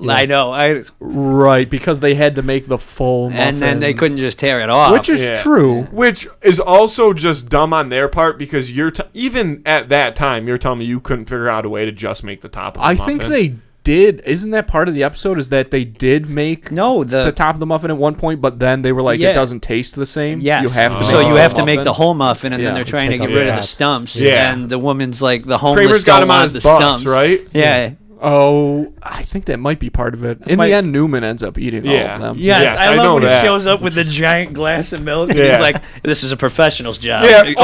I know. Right, because they had to make the full muffin. And then they couldn't just tear it off. Which is Yeah. true. Which is also just dumb on their part because even at that time, you're telling me you couldn't figure out a way to just make the top of the I muffin. think they did. Isn't that part of the episode? Is that they did make No, the top of the muffin at one point, but then they were like, Yeah. it doesn't taste the same. Yes. You have to. Oh. So make you the have to make muffin. the whole muffin, and Yeah. then they're trying to Take get out rid the of the top. stumps. Yeah. And the woman's like, the homeless Kramer's got don't him on want his the bus, stumps. right? Yeah. Oh, I think that might be part of it. In why- the end, Newman ends up eating all Yeah. of them. Yes, Yes, I I love know when that. he shows up with the giant glass of milk, and Yeah. he's like, "This is a professional's job." Yeah, He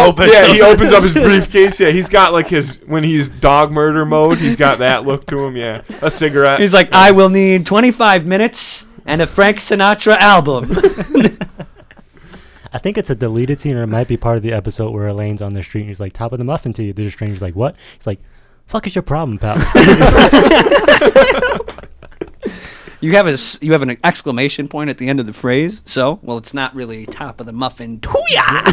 he opens up his briefcase. Yeah, he's got like when he's dog murder mode, he's got that look to him. Yeah, a cigarette. He's like, "I will need 25 minutes and a Frank Sinatra album." I think it's a deleted scene, or it might be part of the episode where Elaine's on the street and he's like, top of the muffin to you. There's a stranger's like, what? He's like, fuck is your problem, pal? You have an exclamation point at the end of the phrase. So, well, it's not really top of the muffin to ya.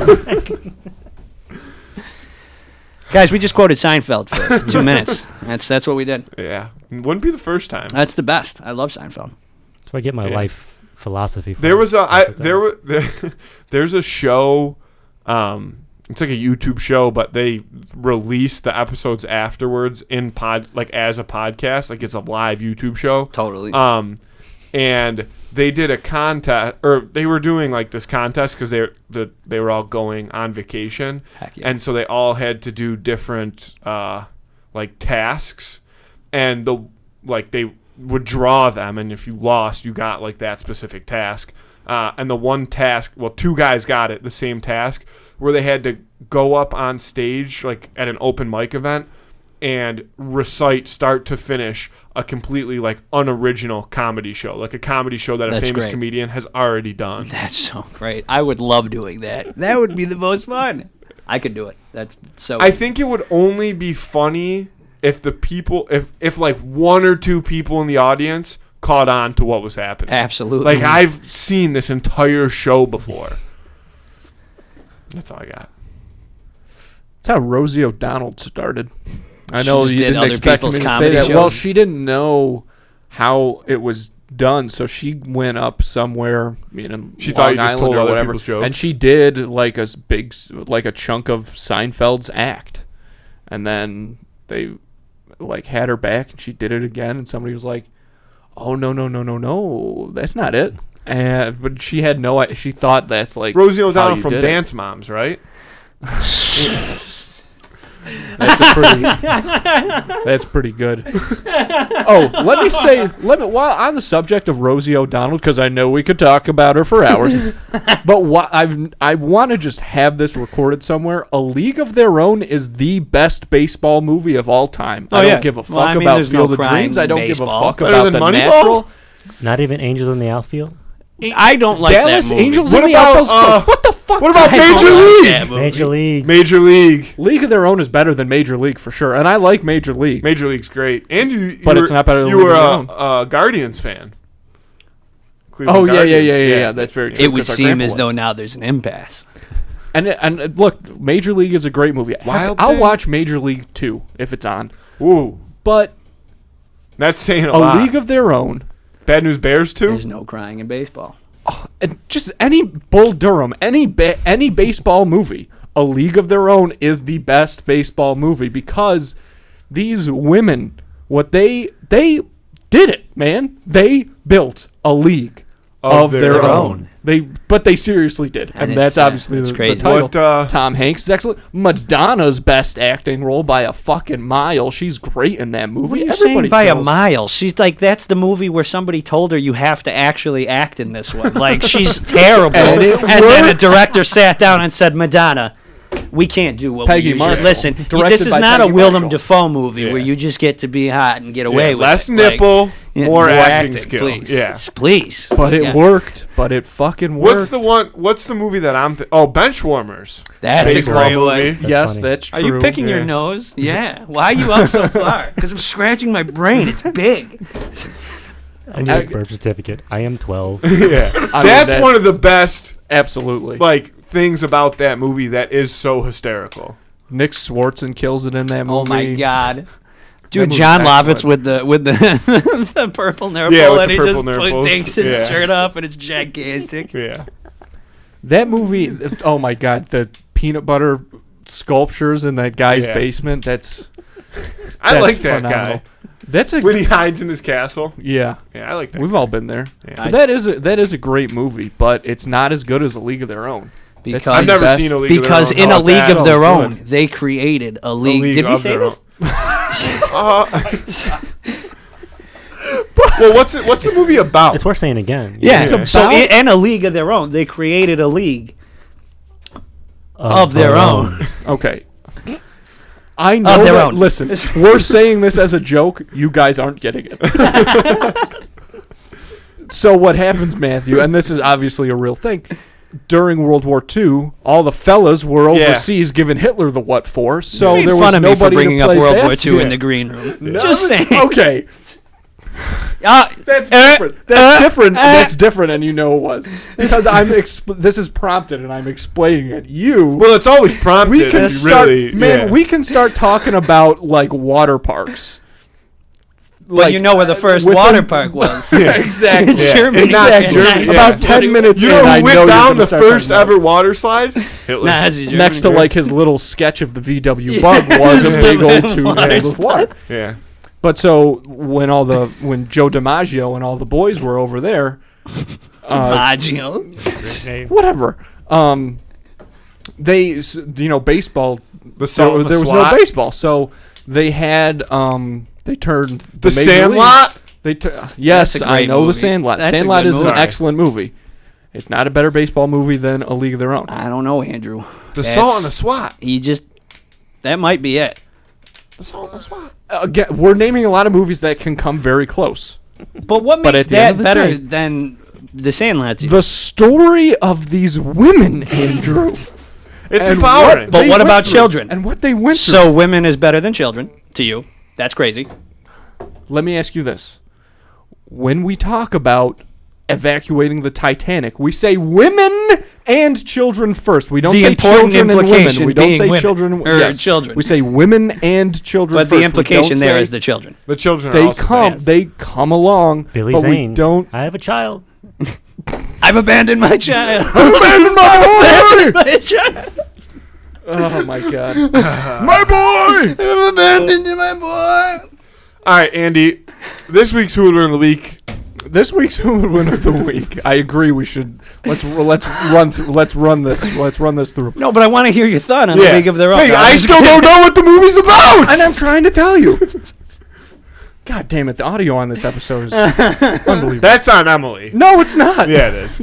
Guys, we just quoted Seinfeld for 2 minutes. That's what we did. Yeah, wouldn't be the first time. That's the best. I love Seinfeld. That's where I get my Yeah. life philosophy from. There's a show. It's like a YouTube show, but they release the episodes afterwards as a podcast. Like it's a live YouTube show. Totally. And they did a contest, or they were doing like this contest because they were all going on vacation, Heck yeah. and so they all had to do different like tasks, and they would draw them, and if you lost, you got like that specific task. And the one task, well, two guys got it, the same task, where they had to go up on stage like at an open mic event and recite start to finish a completely like unoriginal comedy show, like a comedy show that a That's famous great. comedian has already done. That's so great. I would love doing that. That would be the most fun. I could do it. That's so. I think it would only be funny if the people, if like one or two people in the audience caught on to what was happening. Absolutely. Like I've seen this entire show before. That's all I got. That's how Rosie O'Donnell started. I She know just you did didn't other expect me people's to say comedy that. Well, shows. she didn't know how it was done, so she went up somewhere in She thought Long you just Island told or other whatever, people's jokes. and she did like like a chunk of Seinfeld's act, and then they like had her back, and she did it again, and somebody was like, "Oh no, that's not it." But she had no. She thought that's like Rosie how O'Donnell you from did it. Dance Moms, right? That's a pretty. That's pretty good. Oh, let me while on the subject of Rosie O'Donnell, because I know we could talk about her for hours, but I want to just have this recorded somewhere. A League of Their Own is the best baseball movie of all time. Oh, I don't yeah. give a fuck Well, I mean, about there's no Field of crime Dreams. I don't in give a baseball. fuck Better about than the Moneyball? natural. Not even Angels in the Outfield? I don't like Dallas that movie. Angels What in the about, outfield. What the fuck? What about I don't Major like League? that movie. Major League. Major League. League of Their Own is better than Major League for sure, and I like Major League. Major League's great. And you But were, it's not better than you League were of Their a Guardians fan. Cleveland Oh yeah, Guardians. that's very true. It would 'cause our seem grandpa as was. though now there's an impasse. And look, Major League is a great movie. Wild I'll Thing? watch Major League 2 if it's on. Ooh, But that's saying a A lot. League of Their Own, Bad News Bears too. There's no crying in baseball. and just any Bull Durham, any baseball movie, A League of Their Own is the best baseball movie because these women, what they did it, man. They built a league of their own. But they seriously did, and it's, that's obviously it's the crazy. title. What, Tom Hanks is excellent. Madonna's best acting role by a fucking mile. She's great in that movie. What are you Everybody saying by a kills. mile? She's like, that's the movie where somebody told her you have to actually act in this one. Like, she's terrible. And it And then a director sat down and said, Madonna, we can't do what Peggy we usually. Marshall. Listen, Directed this is by not Peggy a Willem Marshall. Dafoe movie Yeah. where you just get to be hot and get away with less it. Like, nipple, yeah, more acting skill. Please. Yeah. Please. But it Yeah. worked. But it fucking worked. What's the movie that I'm Benchwarmers. That's a Baseball great movie. one. That's Yes, funny. that's true. Are you picking your Yeah. nose? Yeah. Why are you up so far? Because I'm scratching my brain. It's big. I need a birth certificate. I am 12. Yeah. I mean, That's one of the best Absolutely. things about that movie that is so hysterical. Nick Swartzen kills it in that movie. Oh my god. That Dude, movie's John excellent. Lovitz with the the purple nipple, Yeah, with and the he purple just nipples. takes his Yeah. shirt off, and it's gigantic. Yeah. That movie. Oh my god, the peanut butter sculptures in that guy's Yeah. basement. That's I like that phenomenal. guy. That's a When he hides in his castle. yeah. Yeah, I like that. We've all been there. Yeah. But that is a great movie, but it's not as good as A League of Their Own. That's Because I've never best- seen A League because of Their in Own. a league that's of their so own, good. they created a A league. League Did we of say Their this? Own. Well, what's the movie about? It's worth saying again. Yeah. Yeah. So in a league of their own, they created a league of their own. Okay. I know their that, own. listen, we're saying this as a joke. You guys aren't getting it. So what happens, Matthew, and this is obviously a real thing, during World War II, all the fellas were Yeah. overseas giving Hitler the what for, so You made there was fun of me for nobody bringing to up play World War basketball. II in the green room. No, Just saying. Okay. That's different. That's different. That's different, and you know it was because this is prompted, and I'm explaining it. Well, it's always prompted. We can It's start, really, man. yeah. We can start talking about like water parks. But you know where the first within- water park was. Exactly. It's Yeah. Germany. It's not Exactly. Germany. About Yeah. 10 minutes You in, know I who know you're went down gonna the start first talking about ever water slide? Hitler. Nazi Germany. next to like his little sketch of the VW Yeah. bug was a big old tube Water filled with water. Yeah. But so when Joe DiMaggio and all the boys were over there, Maggio. whatever. Baseball. The salt and the there was SWAT. no baseball, so they had they turned The Major Sandlot? League- yes, That's a I great know the movie. Sandlot. That's a Sandlot good is an movie. excellent movie. It's not a better baseball movie than A League of Their Own. I don't know, Andrew. The salt and the SWAT. That might be it. The salt and the SWAT. Again, we're naming a lot of movies that can come very close. But what But makes at the end that of the better day- than the Sandlot? The story of these women, Andrew. It's and empowering. But they what went about through, children? And what they went through. So women is better than children to you. That's crazy. Let me ask you this. When we talk about evacuating the Titanic, we say women and children first. We don't The say important children and women. implication We don't being say women, children. or Yes. children. We say women and children But first. the implication there is the the children. The children are they also come. fans. They come along. Billy but Zane. we don't. I have a child. I've abandoned my child. Abandon my boy! my child. Oh my god, my boy! I've abandoned my boy. All right, Andy. This week's Who Would Win of the Week. This week's Who Would Win of the Week. I agree. We should let's run this through. No, but I want to hear your thought on the League of Their Own. Hey, I still don't know what the movie's about. And I'm trying to tell you. God damn it! The audio on this episode is unbelievable. That's on Emily. No, it's not. Yeah, it is.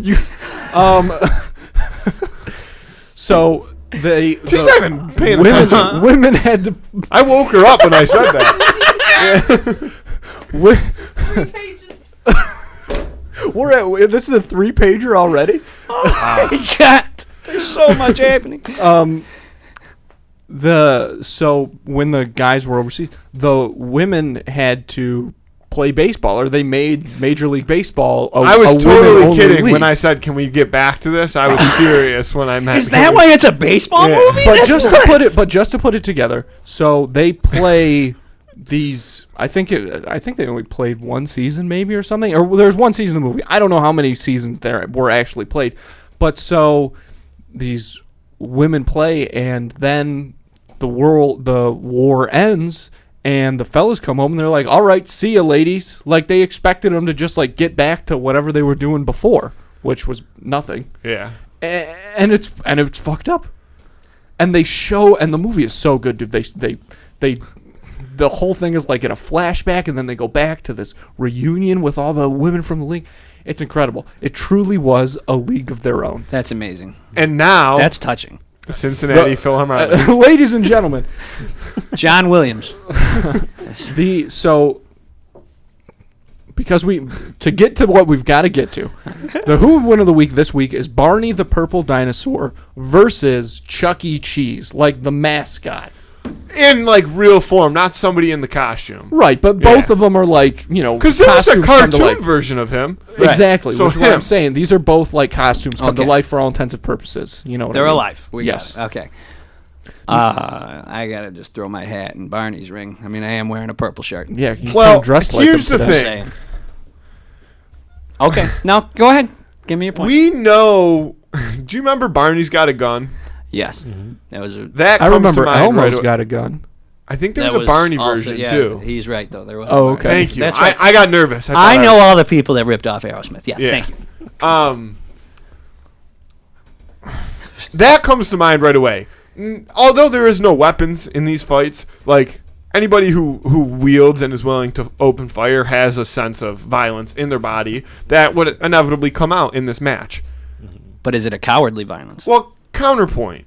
So they She's not even paying women attention. women had to. I woke her up when I said that. wi- We're at. This is a 3-pager already. God, there's so much happening. So when the guys were overseas, the women had to play baseball, or they made Major League Baseball. I was totally women-only kidding league. when I said, "Can we get back to this?" I was serious when I meant. Is that why it's a baseball Yeah. movie? But That's just to put it together, so they play these. I think they only played one season, maybe, or something. Or there's one season of the movie. I don't know how many seasons there were actually played, but so these women play, and then the war ends. And the fellas come home and they're like, "All right, see ya, ladies." Like they expected them to just like get back to whatever they were doing before. which was nothing. Yeah. And it's fucked up. And they show, and the movie is so good, dude. They the whole thing is like in a flashback, and then they go back to this reunion with all the women from the league. It's incredible. It truly was a league of their own. That's amazing. And now That's touching. Cincinnati Philharmonic. Ladies and gentlemen, John Williams. Because to get to what we've got to get to, the Who Would Win of the Week this week is Barney the Purple Dinosaur versus Chuck E. Cheese, like the mascot. In like real form, not somebody in the costume. Right, but both of them are like, because there was a costumes come to cartoon life. version of him. Exactly. So Which is what I'm saying. These are both like costumes come to Okay. life for all intents and purposes. You know what They're I mean? alive. Yes. Got it. Okay. I gotta just throw my hat in Barney's ring. I mean, I am wearing a purple shirt. Yeah. You Well, came dressed like here's them the today. thing. Saying. Okay. Now go ahead. Give me your point. We know. Do you remember Barney's Got a Gun? Yes. That was. That I comes remember to mind Elmo's right away. got a gun. I think there that was a Barney also- version yeah, too. He's right though. There was. Oh, a okay. Barney. Thank you. That's right. I got nervous. I know all the people that ripped off Aerosmith. Yes. Yeah. Thank you. That comes to mind right away. Although there is no weapons in these fights, like anybody who wields and is willing to open fire has a sense of violence in their body that would inevitably come out in this match. But is it a cowardly violence? Well, counterpoint.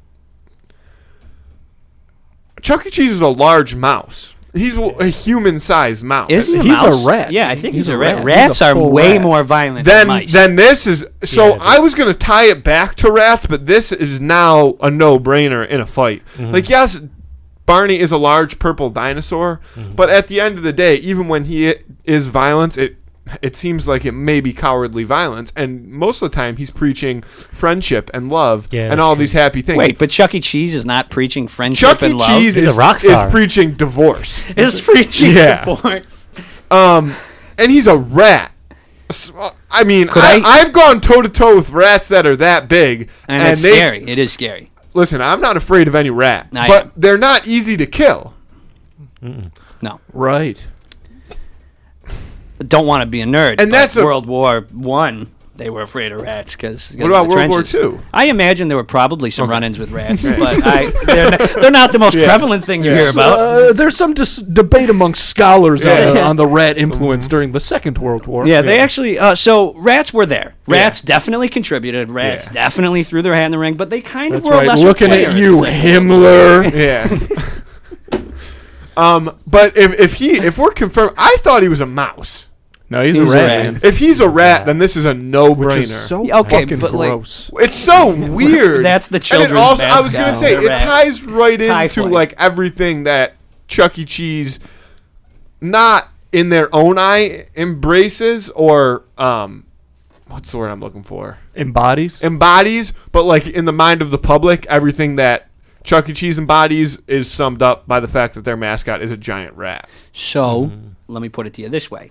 Chuck E. Cheese is a large mouse. He's a human-sized mouse. Is he a He's a mouse? rat. Yeah, I think He's he's a a rat. rat. Rats He's a are full way rat. more violent than mice. Then this is so. Yeah, I was gonna tie it back to rats, but this is now a no-brainer in a fight. Like, yes, Barney is a large purple dinosaur, but at the end of the day, even when he is violent, it seems like it may be cowardly violence, and most of the time he's preaching friendship and love Yeah, and that's all true. these happy things. Wait, but Chuck E. Cheese is not preaching friendship Chuck E. and love. Cheese He's a is, rock star. is preaching divorce. is preaching Yeah. divorce. And he's a rat. I mean, I've gone toe to toe with rats that are that big, And it's scary. It is scary. Listen, I'm not afraid of any rat, I but am. they're not easy to kill. No. Right. Don't want to be a nerd. And but that's a- World War I. They were afraid of rats because. What about World War II? I imagine there were probably some run-ins with rats, but they're not the most prevalent thing you hear about. There's some debate amongst scholars on the rat influence during the Second World War. Yeah, they actually. So rats were there. Rats definitely contributed. Rats definitely threw their hat in the ring, but they kind That's of were a right. lesser Looking player at in you, the Second Himmler. Yeah. But if we're confirmed, I thought he was a mouse. No, he's He's a a rat. rat. Man. If he's a rat, then this is a Which no-brainer. is so Okay, fucking but, like, gross. It's so weird. That's the And it children's also, I was gonna mascot, say the it rat. ties right Tie into flight. like everything that Chuck E. Cheese, not in their own eye, embraces or what's the word I'm looking for? Embodies. Embodies, but like in the mind of the public, everything that Chuck E. Cheese embodies is summed up by the fact that their mascot is a giant rat. So, let me put it to you this way: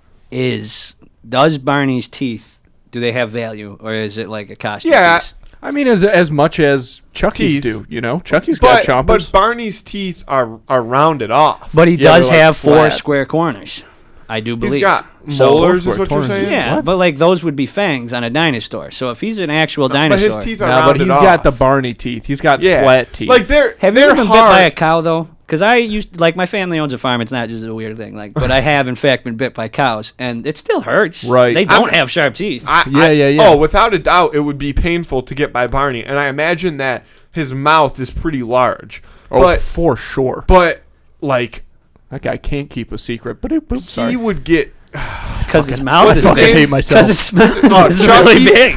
does Barney's teeth, do they have value, or is it like a costume Yeah. piece? I mean, as much as Chucky's Teeth. do, you know? Chucky's got chompers. But Barney's teeth are rounded off. But he Yeah, does they're, like, have four flat. square corners. I do believe. He's got So- molars, is Four what you're corners. saying? Yeah, What? but like those would be fangs on a dinosaur. So if he's an actual But dinosaur, his teeth are No, but rounded he's off. got the Barney teeth. He's got flat teeth. Like they're have you they're ever been hard. bit by a cow though? Because I used my family owns a farm. It's not just a weird thing. Like, but I have in fact been bit by cows, and it still hurts. Right. They don't have sharp teeth. Yeah. Oh, without a doubt, it would be painful to get by Barney, and I imagine that his mouth is pretty large. Oh, for sure. But like That guy can't keep a secret. But he sorry. would get Because his mouth what is fucking big. hate myself. Because his mouth Oh, is really big.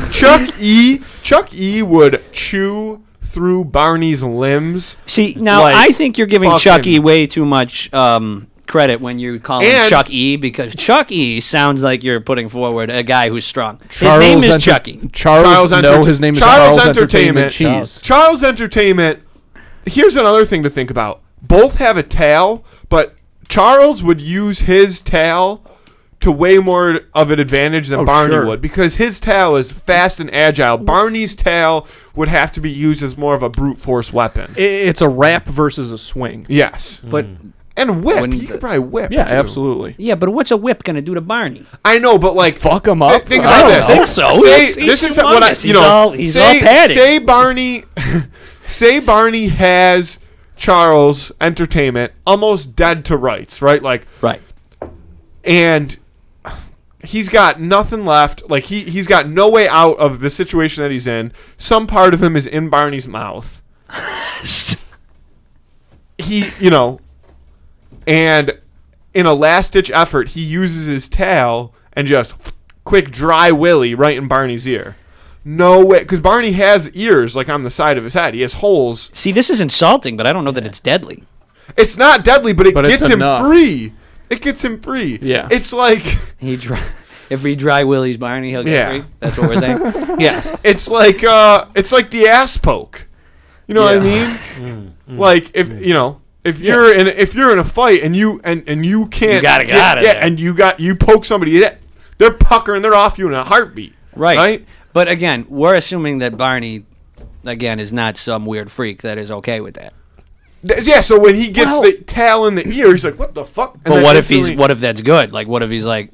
Chuck E would chew through Barney's limbs. See, now Like, I think you're giving fucking- Chucky way too much credit when you call him And- Chuck E, because Chuck E sounds like you're putting forward a guy who's strong. His name is Chucky. Charles his name is Charles Entertainment Entertainment. Cheese. Charles Entertainment. Here's another thing to think about. Both have a tail, but Charles would use his tail to way more of an advantage than Barney sure. would, because his tail is fast and agile. Barney's tail would have to be used as more of a brute force weapon. It's a rap versus a swing. Yes. But And whip. Wouldn't He the- could probably whip. Yeah, too. absolutely. Yeah, but what's a whip gonna do to Barney? I know, but like, Fuck him up. think I about don't this. know. think so. Say, He's this is what I, humongous. you know. He's all padded. Say Barney, say Barney has Charles Entertainment almost dead to rights, right? Like, Right. and he's got nothing left. Like he's got no way out of the situation that he's in. Some part of him is in Barney's mouth. He, you know, and in a last ditch effort, he uses his tail and just quick dry willy right in Barney's ear. No way, because Barney has ears like on the side of his head. He has holes. See, this is insulting, but I don't know that it's deadly. It's not deadly, but it But it's gets him enough. free. It gets him free. Yeah. It's like If he dry willies Barney, he'll get Yeah. free. That's what we're saying. yes, it's like the ass poke. You know what I mean? Like if you know if you're in a fight and you can't You gotta get out of there. and you poke somebody, they're puckering, they're off you in a heartbeat. Right? But again, we're assuming that Barney, again, is not some weird freak that is okay with that. Yeah. So when he gets Well- the tail in the ear, he's like, "What the fuck?" And But then what if instantly- what if that's good? Like, what if he's like,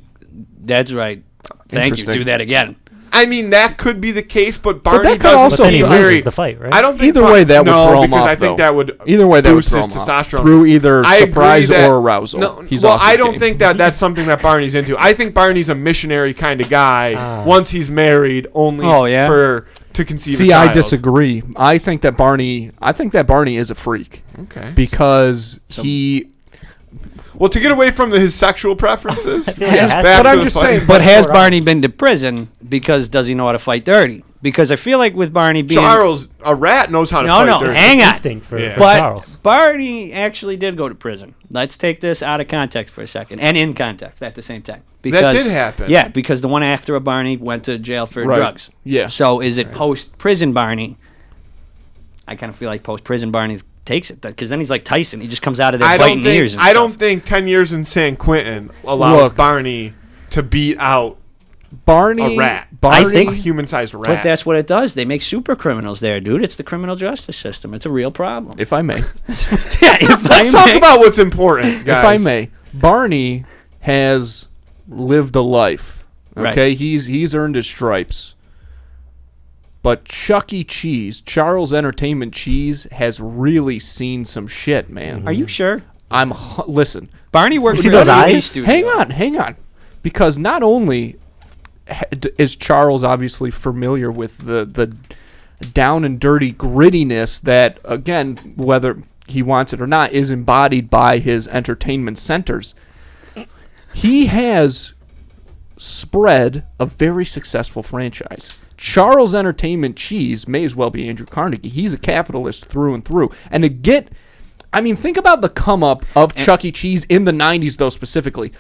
"That's right, thank you, Interesting. do that again." I mean, that could be the case, but Barney that could doesn't also But then he seem be very. loses the fight, right? I don't think Either way, that would no, throw him because off, I think though. that would Either way, that would boost throw his him off. testosterone Through either I agree surprise that- or arousal. No, He's well, off his I don't game. think that's something that Barney's into. I think Barney's a missionary kind of guy. Once he's married, only to conceive. See, a child. I disagree. I think that Barney is a freak Okay. because he. Well, to get away from his sexual preferences, feel like it has to back But to I'm the just fight. saying. But has Hold on. Barney been to prison because does he know how to fight dirty? Because I feel like with Barney being Charles, a rat, knows how to No, fight no, dirty. hang on. Instinct for But Charles. Barney actually did go to prison. Let's take this out of context for a second, and in context at the same time. That did happen. Yeah, because the one actor of Barney went to jail for Right. drugs. Yeah. So is it post-prison Barney? I kind of feel like post-prison Barney takes it, because then he's like Tyson. He just comes out of there biting ears and I stuff. don't think 10 years in San Quentin allows Look. Barney to beat out Barney. a rat. Barney, I think- A human-sized rat. But that's what it does. They make super criminals there, dude. It's the criminal justice system. It's a real problem. if I may, Yeah, if Let's I talk may. about what's important, guys. if I may, Barney has lived a life. Right. Okay, he's earned his stripes. But Chuck E. Cheese, Charles Entertainment Cheese, has really seen some shit, man. Are you sure? Listen. Barney works see for those a TV eyes? studio. Hang on. Because not only is Charles obviously familiar with the down and dirty grittiness that, again, whether he wants it or not, is embodied by his entertainment centers, he has spread a very successful franchise. Charles Entertainment Cheese may as well be Andrew Carnegie. He's a capitalist through and through. And think about the come up of Chuck E. Cheese in the 90s, though, specifically.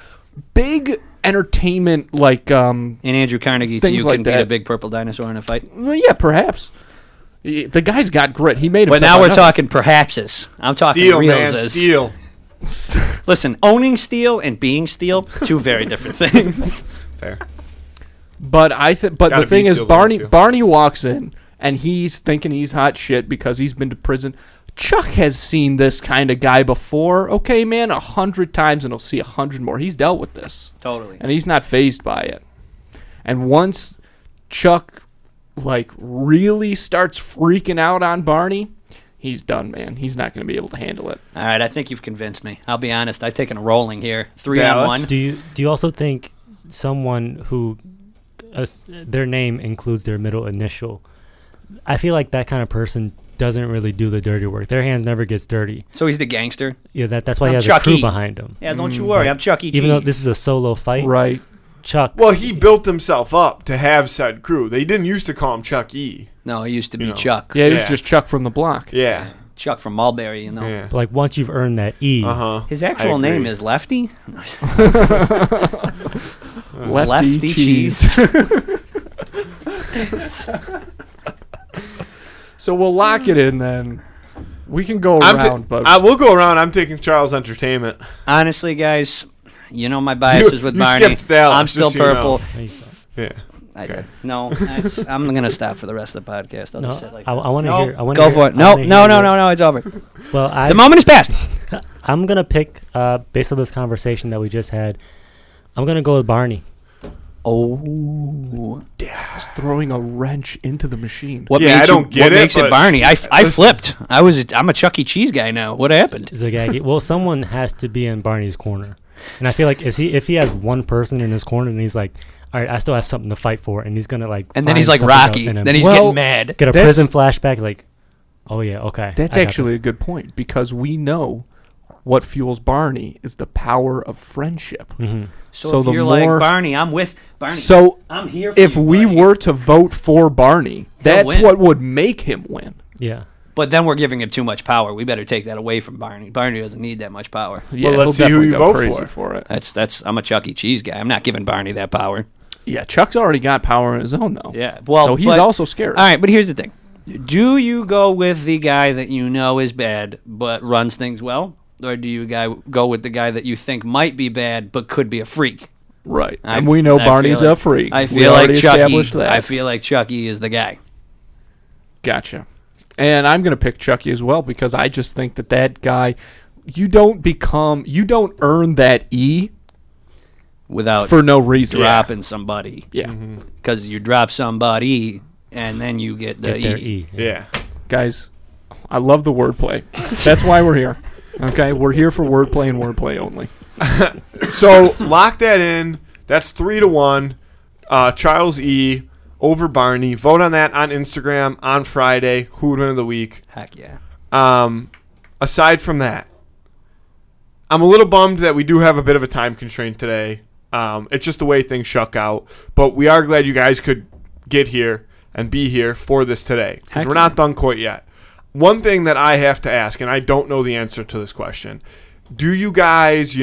Big entertainment, like, And Andrew Carnegie, Things you like can beat that. a big purple dinosaur in a fight. well, yeah, perhaps. The guy's got grit. He made But himself. now we're out of talking perhapses. I'm talking Steel, reals. man, steel. Listen, owning steel and being steel, two very different things. Fair. But Gotta the thing be is, still Barney doing, too. Barney walks in and he's thinking he's hot shit because he's been to prison. Chuck has seen this kind of guy before. Okay, man, 100 times, and he'll see 100 more. He's dealt with this, Totally. and he's not fazed by it. And once Chuck really starts freaking out on Barney, he's done, man. He's not going to be able to handle it. All right, I think you've convinced me. I'll be honest. I've taken a rolling here. 3 Dallas? on 1. Do you also think someone who their name includes their middle initial? I feel like that kind of person doesn't really do the dirty work. Their hands never gets dirty. So he's the gangster. Yeah, that's why he I'm has Chuck a crew E. behind him. Yeah, don't you worry. I'm Chuck E. Even though Cheese. this is a solo fight, Right. Chuck. Well, he built himself up to have said crew. They didn't used to call him Chuck E. No, he used to be You know. Chuck. Yeah, he was Yeah. just Chuck from the block. Yeah. Chuck from Mulberry, Yeah. But like once you've earned that E, Uh-huh. His actual name agree. is Lefty. Lefty cheese. So we'll lock it in then. We can go around, but I will go around. I'm taking Charles Entertainment. Honestly, guys, you know my biases with you Barney. skipped Dallas, I'm still just so you know. purple. Yeah. I I'm gonna stop for the rest of the podcast. I'll No, just sit like I this. want to No, hear. I wanna go hear, for it. I No, wanna no, hear no, your- no, no. It's over. Well, The moment is past. I'm gonna pick based on this conversation that we just had. I'm gonna go with Barney. Oh, Just throwing a wrench into the machine. what Yeah, I makes don't you, get what it, makes it but Barney? I listen. flipped. I'm a Chuck E. Cheese guy now. What happened? Zuccari. Well, someone has to be in Barney's corner, and I feel like if he has one person in his corner and he's like, all right, I still have something to fight for, and he's gonna like, And then find he's like something else Rocky. in him. Then he's Well, getting mad. get a That's- prison flashback. Like, oh yeah, okay. That's I got actually this. a good point because we know what fuels Barney is the power of friendship. Mhm. So if the you're more- like Barney, I'm with Barney. So I'm here for if you, we buddy. were to vote for Barney, He'll that's win. what would make him win. Yeah. But then we're giving him too much power. We better take that away from Barney. Barney doesn't need that much power. Yeah, let's he'll see who definitely you go vote crazy for. it. That's I'm a Chuck E. Cheese guy. I'm not giving Barney that power. Yeah, Chuck's already got power on his own though. Yeah. Well, so he's but- also scary. All right, but here's the thing. Do you go with the guy that you know is bad but runs things well? Or do you go with the guy that you think might be bad but could be a freak? Right. I And we know I Barney's feel a like- freak. I We feel like already Chucky. established that. I feel like Chucky is the guy. Gotcha. And I'm going to pick Chucky as well because I just think that guy, you don't earn that E Without for no reason. dropping somebody. Yeah. Because you drop somebody and then you get the Get their E. E. Yeah. Guys, I love the wordplay. That's why we're here. Okay? We're here for wordplay and wordplay only. So lock that in. That's 3-1. Charles E. over Barney. Vote on that on Instagram on Friday. Who would win of the week? Heck yeah. Aside from that, I'm a little bummed that we do have a bit of a time constraint today. It's just the way things shook out. But we are glad you guys could get here and be here for this today. Because Heck we're yeah. not done quite yet. One thing that I have to ask, and I don't know the answer to this question. Do you guys,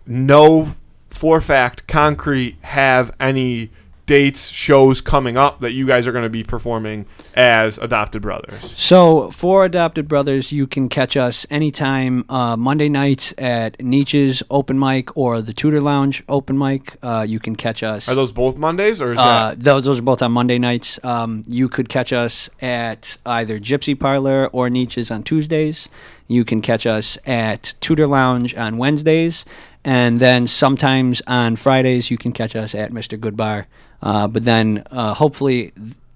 know for a fact, concrete, have any dates, shows coming up that you guys are going to be performing as Adopted Brothers? So for Adopted Brothers, you can catch us anytime Monday nights at Nietzsche's open mic or the Tudor Lounge open mic. You can catch us. Are those both Mondays, or is that? Those are both on Monday nights. You could catch us at either Gypsy Parlor or Nietzsche's on Tuesdays. You can catch us at Tudor Lounge on Wednesdays. And then sometimes on Fridays, you can catch us at Mr. Good Bar. But then hopefully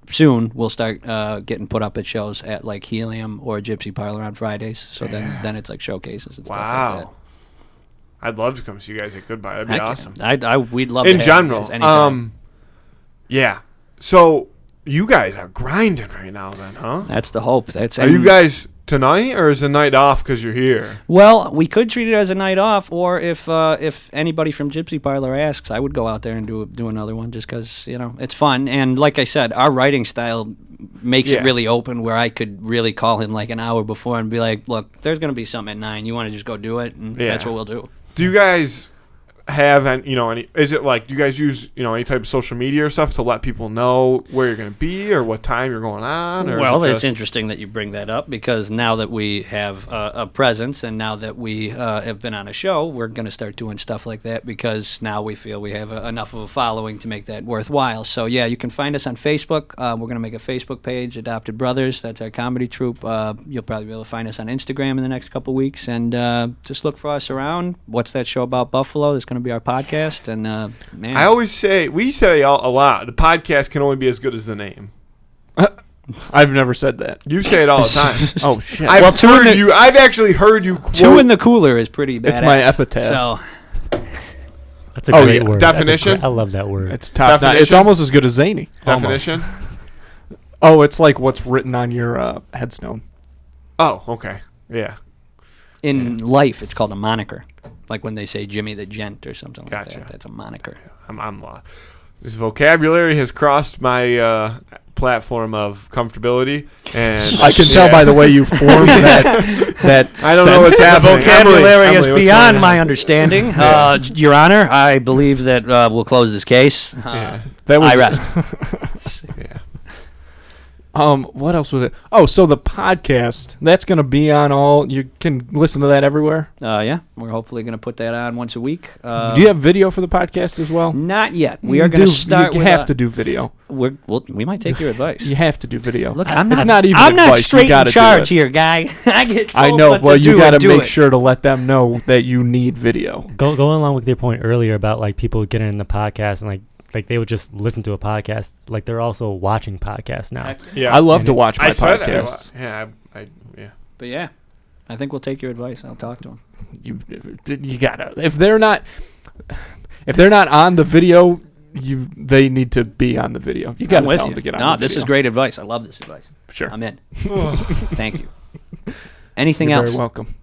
soon we'll start getting put up at shows at like Helium or Gypsy Parlor on Fridays. So then it's like showcases and stuff like that. Wow. I'd love to come see you guys at Goodbye. That'd be Heck yeah. awesome. We'd love In to have you general, guys anytime. yeah. So you guys are grinding right now, then, huh? That's the hope. Are you guys tonight, or is the night off because you're here? Well, we could treat it as a night off, or if anybody from Gypsy Parlor asks, I would go out there and do another one just because it's fun. And like I said, our writing style makes Yeah. it really open, where I could really call him like an hour before and be like, "Look, there's gonna be something at 9. You want to just go do it?" And Yeah. that's what we'll do. Do you guys have any? Is it like, do you guys use any type of social media or stuff to let people know where you're going to be or what time you're going on? Or Well, is it it's just- interesting that you bring that up, because now that we have a presence and now that we have been on a show, we're going to start doing stuff like that, because now we feel we have enough of a following to make that worthwhile. So, yeah, you can find us on Facebook. We're going to make a Facebook page, Adopted Brothers. That's our comedy troupe. You'll probably be able to find us on Instagram in the next couple weeks. And just look for us around. What's that show about Buffalo? That's going to be our podcast. And, man. we say a lot, the podcast can only be as good as the name. I've never said that. You say it all the time. Oh shit. I've actually heard you quote. Two in the Cooler is pretty badass. It's my epitaph. So, That's a Oh, great yeah. word. That's a Definition? I love that word. It's top. Definition? It's almost as good as zany. definition. Oh, it's like what's written on your headstone. Oh, okay. Yeah. in life, it's called a moniker. Like when they say Jimmy the Gent or something like Gotcha. that. That's a moniker. This vocabulary has crossed my platform of comfortability, and I can tell by the way you formed that. I don't know what's sentence. happening. Vocabulary Emily, is what's beyond going my on? understanding. Yeah. Your Honor, I believe that we'll close this case. Yeah. That was I rest. Yeah. What else was it? Oh, so the podcast, that's going to be on all, you can listen to that everywhere. Yeah, we're hopefully going to put that on once a week. Do you have video for the podcast as well? Not yet. We are going to start You with have to do video. We might take your advice. You have to do video. Look, it's not even I'm advice. not straight you gotta in charge do it. here, guy. I get told I know. what Well, to you do got and to do make it. sure to let them know that you need video. Going along with your point earlier about like people getting in the podcast and like they would just listen to a podcast. Like they're also watching podcasts now. Yeah, I love to watch my I said podcasts. yeah. But yeah, I think we'll take your advice. I'll talk to them. You gotta. If they're not on the video, they need to be on the video. You gotta tell them to get on. No, the this video. is great advice. I love this advice. Sure. I'm in. Thank you. Anything You're else? Very welcome.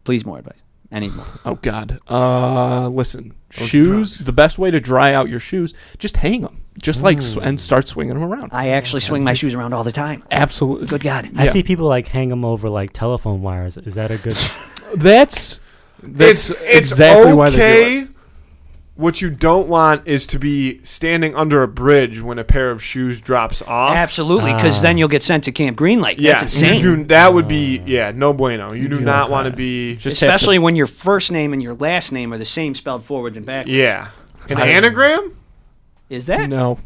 Please, more advice. Any more? Oh God. Listen. Shoes. The best way to dry out your shoes, just hang them. Just and start swinging them around. I actually swing my shoes around all the time. Absolutely. Good God. I see people like hang them over like telephone wires. Is that a good? That's It's exactly why they do okay. it. What you don't want is to be standing under a bridge when a pair of shoes drops off. Absolutely, because then you'll get sent to Camp Green Lake. Yeah, That's insane. that would be no bueno. You do not want to be. Just have to- Especially when your first name and your last name are the same spelled forwards and backwards. Yeah, an I- anagram. Is that? No.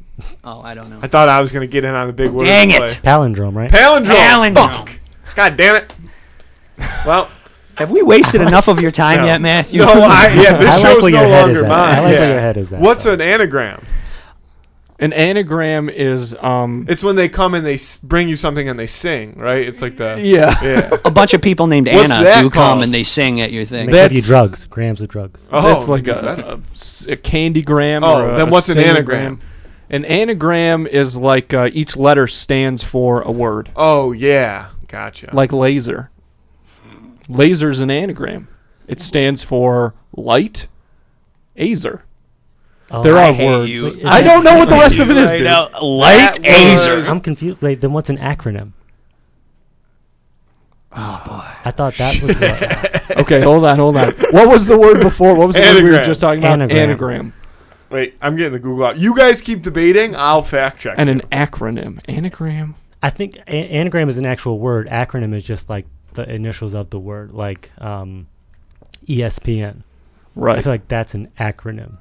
Oh, I don't know. I thought I was going to get in on the big word. Dang play. it. Palindrome, right? Palindrome. Palindrome. Fuck. God damn it. Well, Have we wasted enough of your time No. yet, Matthew? no, this I like show's where your no head longer is at. mine. I like where Yeah. your head is at. What's an anagram? An anagram is It's when they come and they bring you something and they sing, right? It's like the yeah. A bunch of people named What's Anna that do come called? and they sing at your thing. They give you That's- drugs, grams of drugs. Oh, That's like even better. a candygram. Oh, or then a what's an singlegram. anagram? An anagram is like each letter stands for a word. Oh yeah, gotcha. Like laser. Laser's an anagram. It stands for light. Azer. Oh, There I are hate words. you. I don't know what the rest of it is, Right dude. now, Light That Azer. was- I'm confused. Wait, then what's an acronym? Oh boy. I thought that was what. Okay, hold on. What was the word before? What was the word we were Anagram. just talking about? Anagram. Anagram. Wait, I'm getting the Google out. You guys keep debating. I'll fact check. And you. an acronym. Anagram. I think anagram is an actual word. Acronym is just like the initials of the word, like ESPN. Right. I feel like that's an acronym.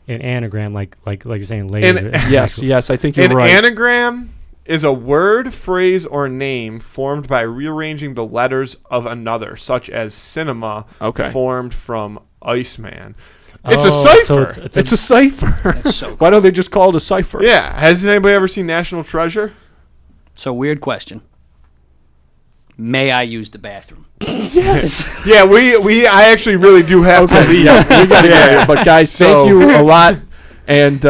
An anagram, like you're saying, laser. is an Yes, actual- yes, I think you're An right. anagram is a word, phrase, or name formed by rearranging the letters of another, such as cinema, Okay. formed from Iceman. It's a Oh, cipher. so It's a cipher. That's so Why don't they just call it a cipher? Yeah. Has anybody ever seen National Treasure? So weird question. May I use the bathroom? Yes. Yeah, I actually really do have to leave. Yeah, we gotta get out of here. But guys, So- thank you a lot. And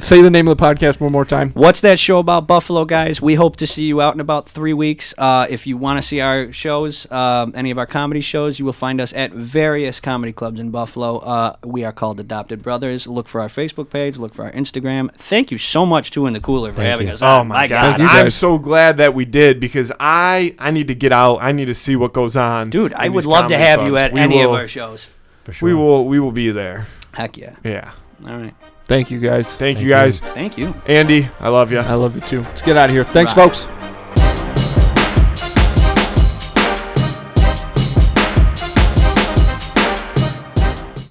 say the name of the podcast one more time. What's that show about, Buffalo, guys? We hope to see you out in about 3 weeks. If you want to see our shows, any of our comedy shows, you will find us at various comedy clubs in Buffalo. We are called Adopted Brothers. Look for our Facebook page. Look for our Instagram. Thank you so much, Two in the Cooler, for Thank having you. us on. Oh my God! Thank you, I'm guys. so glad that we did because I need to get out. I need to see what goes on. Dude, I in would these love to comedy have you clubs. at We any of will- our shows. for sure. We will be there. Heck yeah. Yeah. All right. Thank you, guys. Thank you you. guys. Thank you. Andy, I love you. I love you too. Let's get out of here. Thanks, Right. folks.